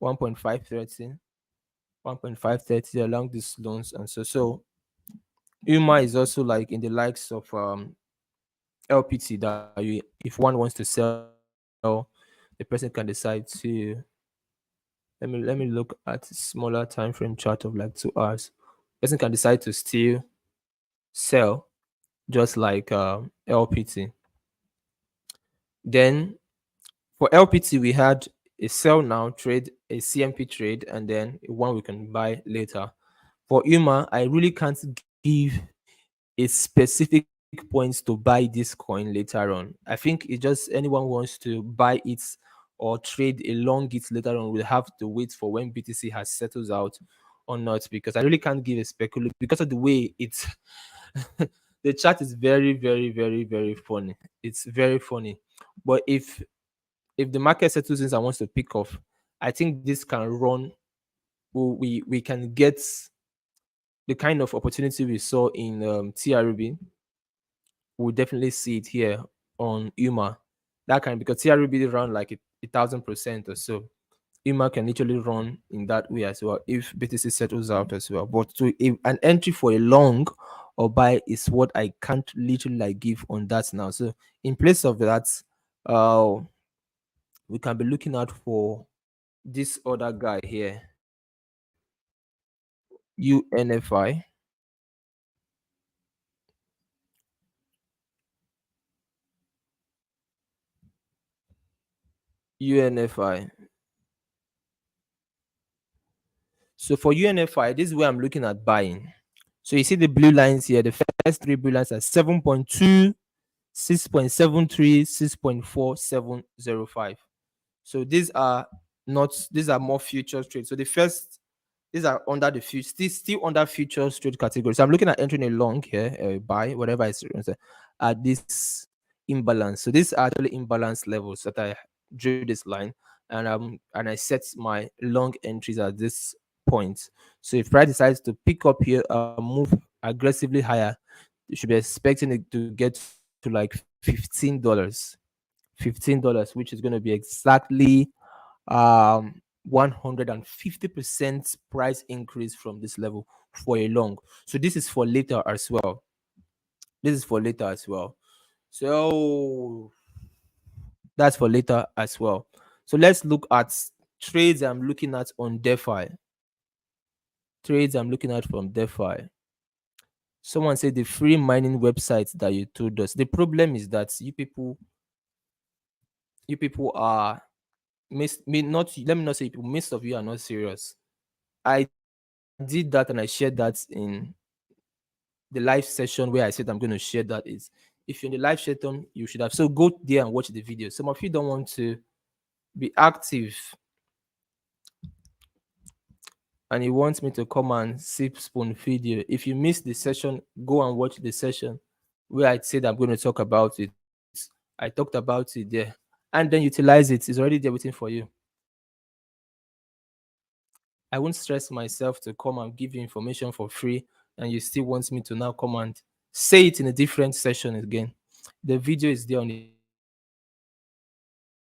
1.530, 1.530 along these loans, and so UMA is also like in the likes of LPT that you, if one wants to sell, the person can decide to let me look at smaller time frame chart of like 2 hours. Person can decide to still sell just like LPT. Then for LPT we had a sell now trade, a CMP trade, and then one we can buy later. For UMA, I really can't give a specific points to buy this coin later on. I think it just anyone who wants to buy it or trade along it later on will have to wait for when BTC has settled out or not, because I really can't give a speculation because of the way it's the chart is very, very, very, very funny. It's very funny. But if the market settles in and wants to pick off, I think this can run. We can get the kind of opportunity we saw in TRB. We'll definitely see it here on UMA. That kind, because TRB run like 1,000% or so. UMA can literally run in that way as well if BTC settles out as well. But to if an entry for a long or buy is what I can't literally like give on that now. So in place of that, uh, we can be looking out for this other guy here, UNFI. UNFI. So for UNFI, this is where I'm looking at buying. So you see the blue lines here. The first three blue lines are 7.2, 6.73, 6.4705. So these are not, these are more futures trades. So the first, these are under the future, still under futures trade category. So I'm looking at entering a long here, buy, whatever it's at this imbalance. So these are actually imbalance levels that I drew this line, and I set my long entries at this point. So if price decides to pick up here, move aggressively higher, you should be expecting it to get to like $15, which is going to be exactly 150% price increase from this level for a long. So this is for later as well. This is for later as well. So that's for later as well. So let's look at trades I'm looking at on DeFi. Trades I'm looking at from DeFi. Someone said the free mining websites that you told us. The problem is that you people are let me not say people, most of you are not serious. I did that and I shared that in the live session where I said I'm going to share that. Is if you're in the live session, you should have, so go there and watch the video. Some of you don't want to be active and he wants me to come and sip spoon feed you. If you missed the session, go and watch the session where I said I'm going to talk about it. I talked about it there, and then utilize it. It's already there waiting for you. I won't stress myself to come and give you information for free, and you still want me to now come and say it in a different session again. The video is there on the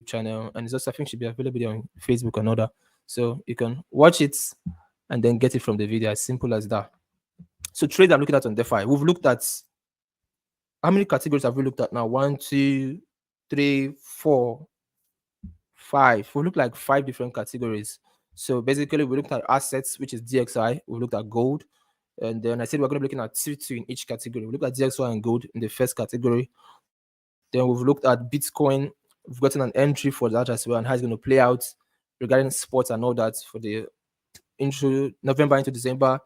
YouTube channel, and it's also, I think, should be available there on Facebook and other. So you can watch it and then get it from the video. As simple as that. So trades I'm looking at on DeFi. We've looked at how many categories have we looked at now? One, two, three, four, five. We looked like five different categories. So basically, we looked at assets, which is DXI. We looked at gold, and then I said we're going to be looking at two in each category. We looked at DXY and gold in the first category. Then we've looked at Bitcoin. We've gotten an entry for that as well, and how it's going to play out regarding sports and all that for the into November into December,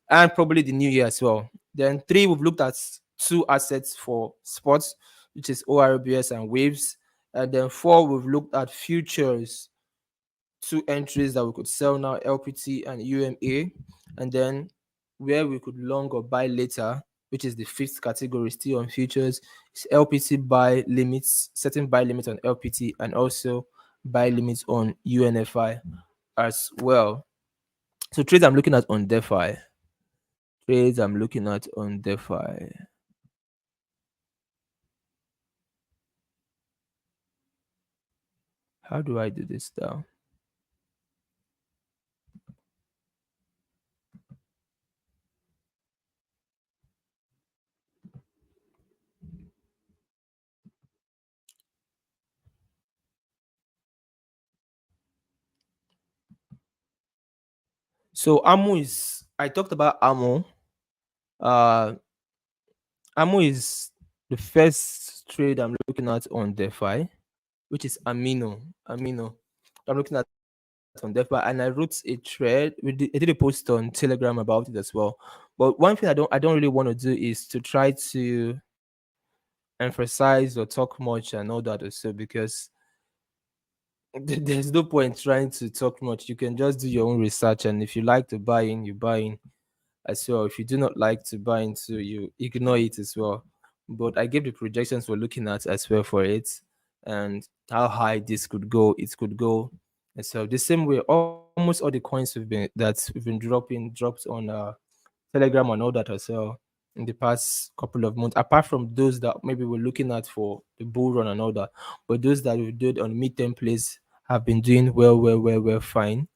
and probably the new year as well. Then three, we've looked at two assets for sports, which is ORBS and Waves. And then four, we've looked at futures, two entries that we could sell now, LPT and UMA. And then where we could long or buy later, which is the fifth category still on futures, is LPT buy limits, setting buy limits on LPT, and also buy limits on UNFI as well. So trades I'm looking at on DeFi. Trades I'm looking at on DeFi. How do I do this now? So Ammo is, I talked about Ammo. Uh Ammo is the first trade I'm looking at on DeFi, which is Amino. Amino. I'm looking at on DeFi, and I wrote a thread. I did a post on Telegram about it as well. But one thing I don't really want to do is to try to emphasize or talk much and all that also, because there's no point trying to talk much. You can just do your own research, and if you like to buy in, you buy in as well. If you do not like to buy into, you ignore it as well. But I gave the projections we're looking at as well for it, and how high this could go. It could go. And so the same way, almost all the coins we've been dropped on Telegram and all that as well in the past couple of months. Apart from those that maybe we're looking at for the bull run and all that, but those that we did on mid-term plays have been doing well, fine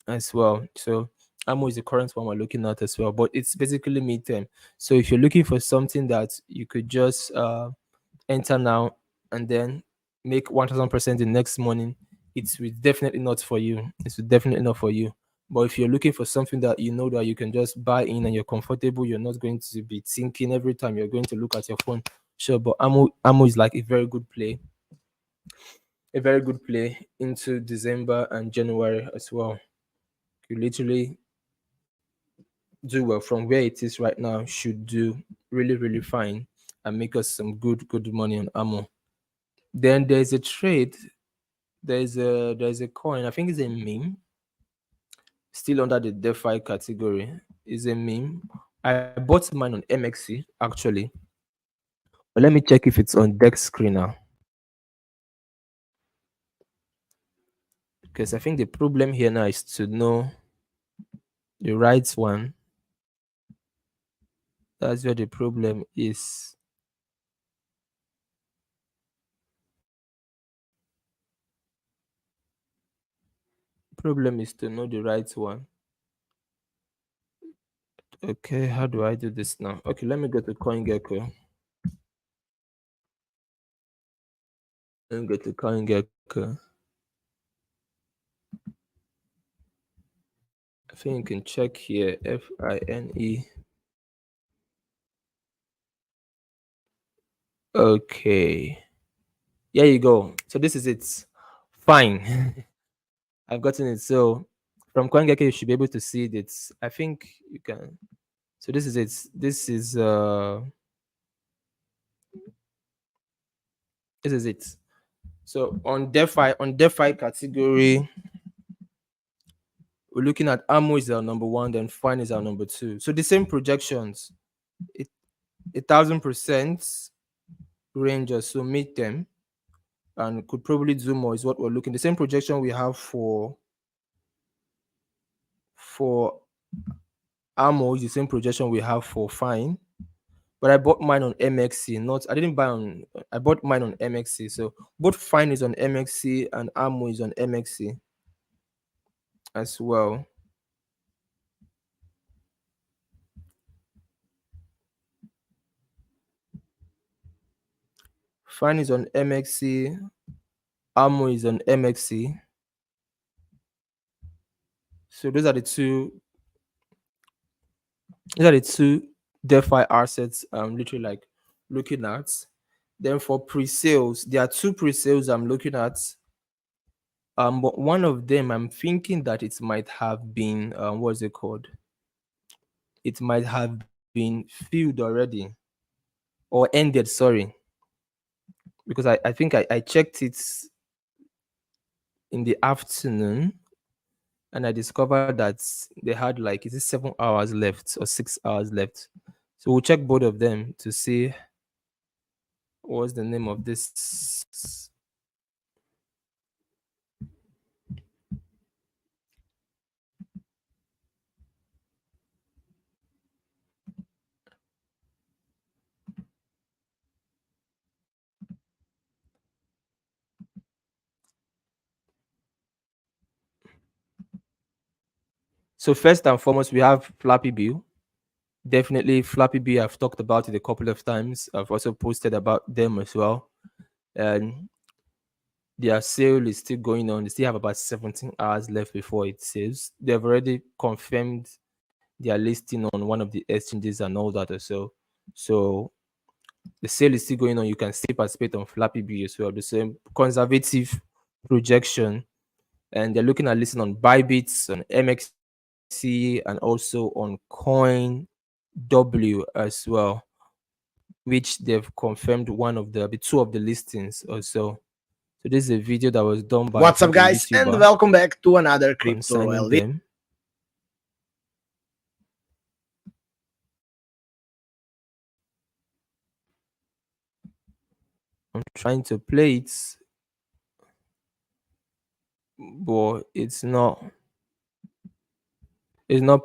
as well. So Ammo is the current one we're looking at as well, but it's basically mid-term. So if you're looking for something that you could just enter now and then make 1000% the next morning, definitely not for you. It's definitely not for you. But if you're looking for something that you know that you can just buy in and you're comfortable, you're not going to be thinking every time you're going to look at your phone. Sure, but Ammo is like a very good play. A very good play into December and January as well. You literally do well from where it is right now, should do really fine and make us some good money on Ammo. Then there's a trade, there's a coin, I think it's a meme, still under the DeFi category. Is a meme. I bought mine on MXC actually, but let me check if it's on Dex screen now, because I think the problem here now is to know the right one. That's where the problem is. Problem is to know the right one. Okay, how do I do this now? Okay, let me go to CoinGecko. Let me go to CoinGecko. I think you can check here, FINE. Okay. Here you go. So this is it. fine. I've gotten it. So from CoinGecko, you should be able to see it. It's, I think you can. So this is it. This is it. So on DeFi category, we're looking at Ammo is our number one, then Fine is our number two. So the same projections, it 1,000% range or so meet them, and could probably do more is what we're looking. The same projection we have for Ammo is the same projection we have for Fine. But I bought mine on MXC. Not I didn't buy on. I bought mine on MXC. So both Fine is on MXC and Ammo is on MXC as well. Fine is on MXC. Ammo is on MXC. So those are the two. These are the two DeFi assets I'm literally like looking at. Then for pre-sales, there are two pre-sales I'm looking at. But one of them I'm thinking that it might have been what's it called? It might have been filled already or ended, sorry. Because I think I checked it in the afternoon and I discovered that they had like is it 7 hours left or 6 hours left. So we'll check both of them to see what's the name of this. So first and foremost, we have Flappy Bill. Definitely Flappy Bill. I've talked about it a couple of times. I've also posted about them as well. And their sale is still going on. They still have about 17 hours left before it sells. They've already confirmed their listing on one of the exchanges and all that or so. So the sale is still going on. You can still participate on Flappy Bill as well. The same conservative projection. And they're looking at listing on BYBIT, on MXC, and also on Coin W as well, which they've confirmed one of the two of the listings also. So this is a video that was done by
What's up, guys, and welcome back to another Crypto Royal video.
I'm trying to play it, but it's not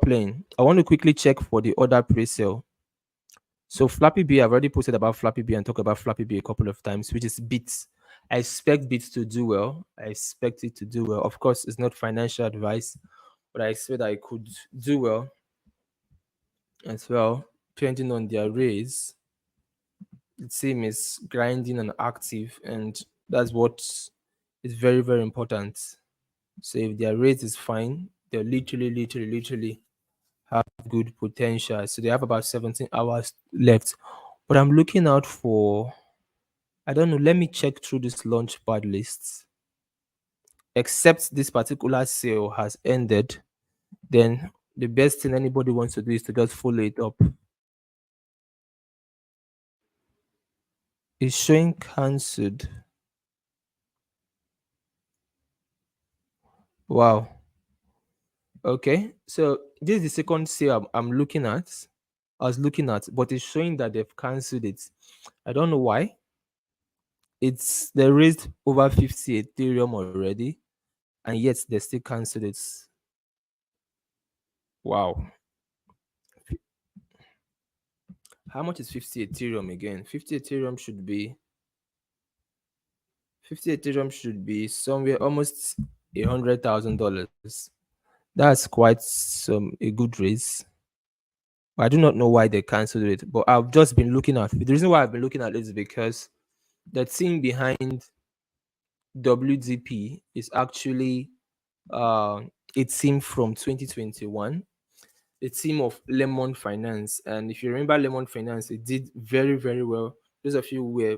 playing. I want to quickly check for the other pre-sale. So Flappy B, I've already posted about Flappy B and talked about Flappy B a couple of times, which is BIT. I expect BIT to do well. I expect it to do well. Of course, it's not financial advice, but I expect I could do well as well, depending on their raise. The team is grinding and active, and that's what is very, very important. So if their raise is fine, they'll literally have good potential. So they have about 17 hours left. But I'm looking out for, I don't know, let me check through this launchpad list. Except this particular sale has ended, then the best thing anybody wants to do is to just follow it up. It's showing cancelled. Wow. Okay, so this is the second sale I'm looking at. I was looking at, but it's showing that they've cancelled it. I don't know why. They raised over 50 Ethereum already, and yet they still cancelled it. Wow. How much is 50 Ethereum again? 50 Ethereum should be somewhere almost $100,000. That's quite a good raise. I do not know why they cancelled it, but I've just been looking at it. The reason why I've been looking at it is because the team behind WDP is actually a team from 2021, a team of Lemon Finance. And if you remember Lemon Finance, it did very, very well. Those of you who were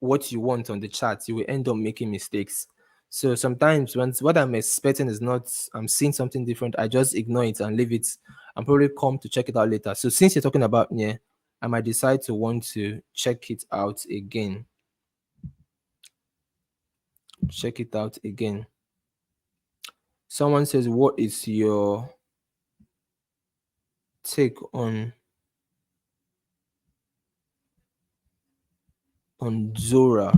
what you want on the chart, you will end up making mistakes. So sometimes when what I'm expecting is not, I'm seeing something different, I just ignore it and leave it. I'm probably come to check it out later. So since you're talking about I might decide to want to check it out again. Check it out again. Someone says, what is your take on Zora?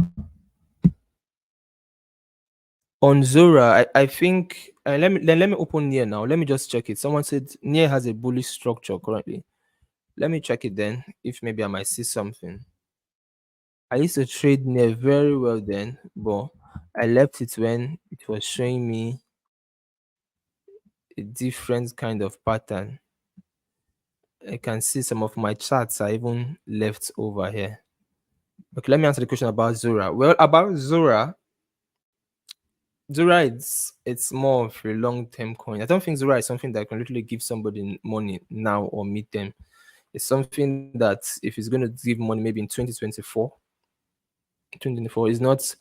On Zora, I think let me open Near now. Let me just check it. Someone said Near has a bullish structure currently. Let me check it then. If maybe I might see something. I used to trade Near very well then, but I left it when it was showing me a different kind of pattern. I can see some of my charts are even left over here. Okay, let me answer the question about Zora. Well, about Zora, it's more of a long-term coin. I don't think Zora is something that can literally give somebody money now or meet them. It's something that if it's going to give money maybe in 2024, is not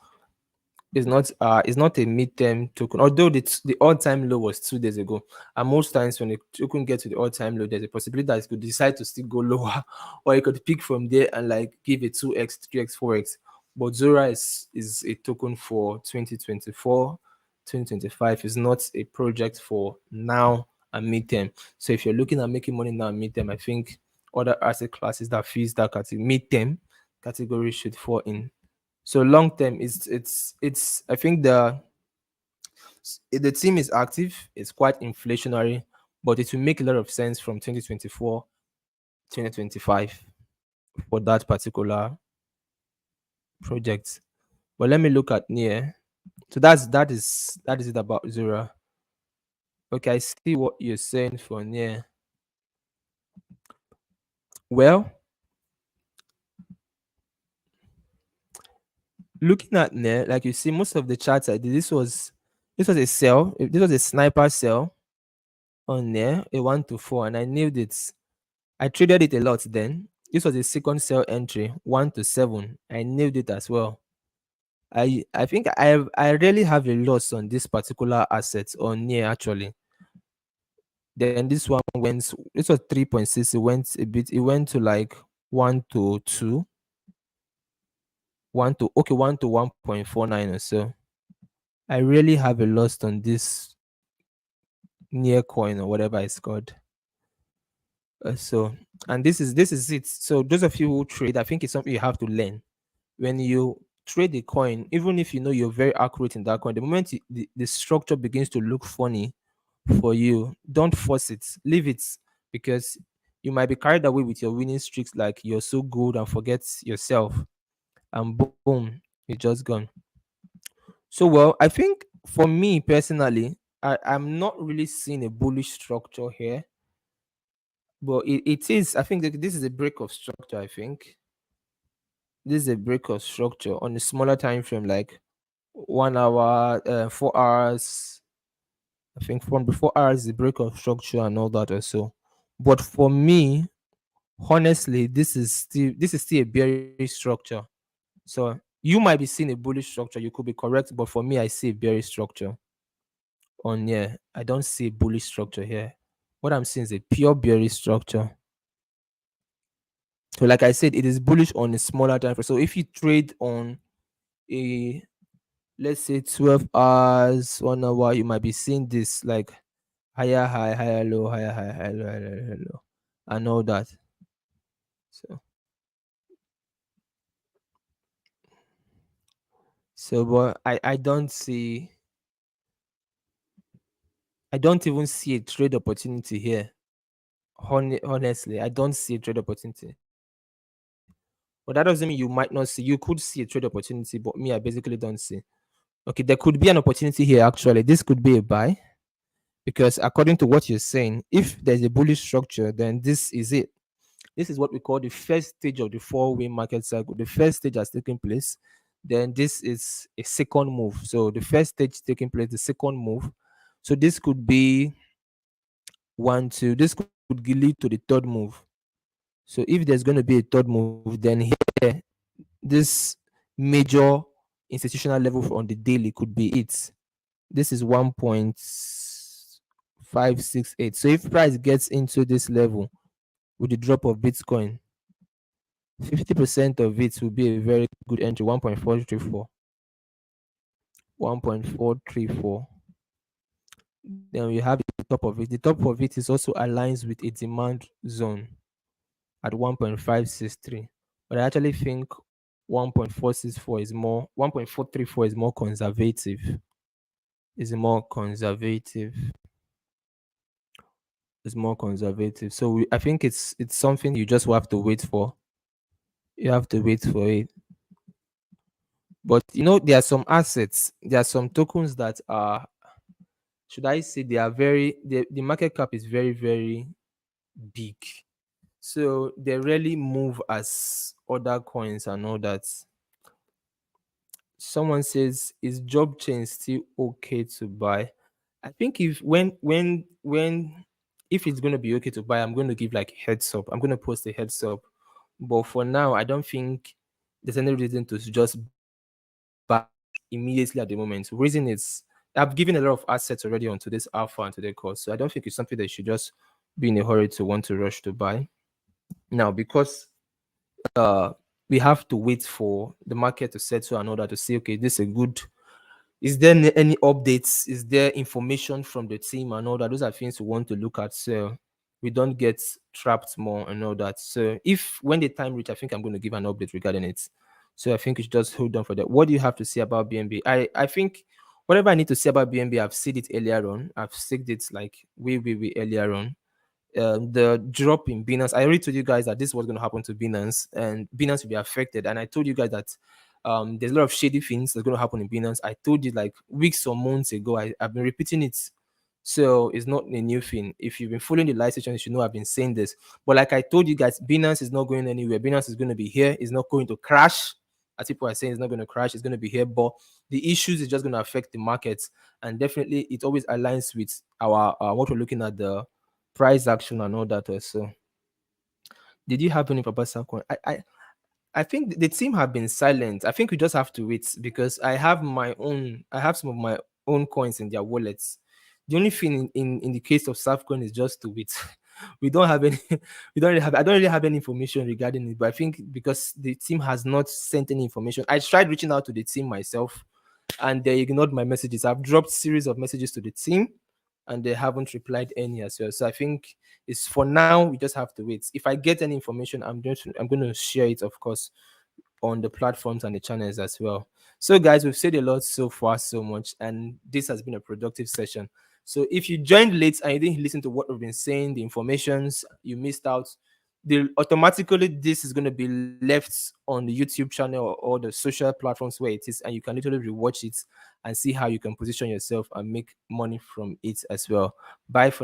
a midterm token, although the all-time low was 2 days ago. And most times when the token gets to the all-time low, there's a possibility that it could decide to still go lower, or it could pick from there and like give a 2x, 3x, 4x. But Zora is a token for 2024, 2025. Is not a project for now and midterm. So if you're looking at making money now and midterm, I think other asset classes that fees that midterm category should fall in. So long term, it's I think the team is active. It's quite inflationary, but it will make a lot of sense from 2024, 2025 for that particular project. But let me look at Near. So that is it about Zora. Okay, I see what you're saying for Near. Well, looking at Near, like you see, most of the charts I did, this was a sell. This was a sniper sell on there, a 1 to 4, and I nailed it. I traded it a lot then. This was a second sell entry, 1 to 7. I nailed it as well. I think I really have a loss on this particular asset on Near actually. Then this one went, this was 3.6. It went to like 1 to 2. 1 to 1.49 or so. I really have a loss on this Near coin or whatever it's called. So, and this is it. So those of you who trade, I think it's something you have to learn. When you trade a coin, even if you know you're very accurate in that coin, the moment the structure begins to look funny for you, don't force it. Leave it, because you might be carried away with your winning streaks, like you're so good and forget yourself, and boom, you're just gone. So, well, I think for me personally, I'm not really seeing a bullish structure here, but it is. I think that this is a break of structure. I think this is a break of structure on a smaller time frame, like 1 hour, 4 hours. I think from before hours, the break of structure and all that or so. But for me, honestly, this is still a bearish structure. So you might be seeing a bullish structure. You could be correct, but for me, I see a bearish structure on here. I don't see a bullish structure here. What I'm seeing is a pure bearish structure. So, like I said, it is bullish on a smaller time frame. So if you trade on a, let's say 12 hours, 1 hour, you might be seeing this like higher high, higher low, higher high, higher low, higher low, and all that. So but I don't see, I don't even see a trade opportunity here. Honestly, I don't see a trade opportunity. But that doesn't mean you might not see. You could see a trade opportunity, but me, I basically don't see. Okay, there could be an opportunity here actually. This could be a buy, because according to what you're saying, if there's a bullish structure, then this is it. This is what we call the first stage of the four-way market cycle. The first stage has taken place. Then this is a second move. So the first stage taking place, the second move. So this could be 1, 2. This could lead to the third move. So if there's going to be a third move, then here, this major institutional level on the daily could be it. This is 1.568. So if price gets into this level with the drop of Bitcoin, 50% of it will be a very good entry. 1.434. 1.434. Then we have the top of it. The top of it is also aligns with a demand zone at 1.563. But I actually think 1.464 is more, 1.434 is more conservative. Is more conservative. Is more conservative. So I think it's something you just have to wait for. You have to wait for it. But there are some assets, there are some tokens that are, should I say, they are the market cap is very, very big. So they rarely move as other coins and all that. Someone says, is job chain still okay to buy? I think if it's going to be okay to buy, I'm going to give like heads up. I'm going to post a heads up. But for now, I don't think there's any reason to just buy immediately at the moment. The reason is I've given a lot of assets already onto this alpha and to the course. So I don't think it's something that you should just be in a hurry to want to rush to buy. Now, because we have to wait for the market to settle in order to say, okay, this is a good. Is there any updates? Is there information from the team and all that? Those are things we want to look at, so we don't get trapped more and all that. So if when the time reach, I think I'm going to give an update regarding it. So I think you should just hold on for that. What do you have to say about BNB? I think whatever I need to say about BNB, I've said it earlier on. I've said it like way earlier on. The drop in Binance, I already told you guys that this was going to happen to Binance and Binance will be affected. And I told you guys that there's a lot of shady things that's going to happen in Binance. I told you like weeks or months ago. I've been repeating it. So it's not a new thing. If you've been following the live session, you should know I've been saying this. But like I told you guys, Binance is not going anywhere. Binance is going to be here. It's not going to crash. As people are saying, it's not going to crash. It's going to be here. But the issues is just going to affect the markets. And definitely it always aligns with our what we're looking at, the price action and all that also. Did you have any Papa Coin? I think the team have been silent. I think we just have to wait because I have some of my own coins in their wallets. The only thing in the case of Safcoin is just to wait. We don't have any I don't really have any information regarding it, but I think because the team has not sent any information. I tried reaching out to the team myself and they ignored my messages. I've dropped series of messages to the team and they haven't replied any as well. So I think it's for now we just have to wait. If I get any information, I'm going to share it, of course, on the platforms and the channels as well. So guys, we've said a lot so far, so much, and this has been a productive session. So if you joined late and you didn't listen to what we've been saying, the informations you missed out, automatically this is going to be left on the YouTube channel or the social platforms where it is, and you can literally rewatch it and see how you can position yourself and make money from it as well. Bye for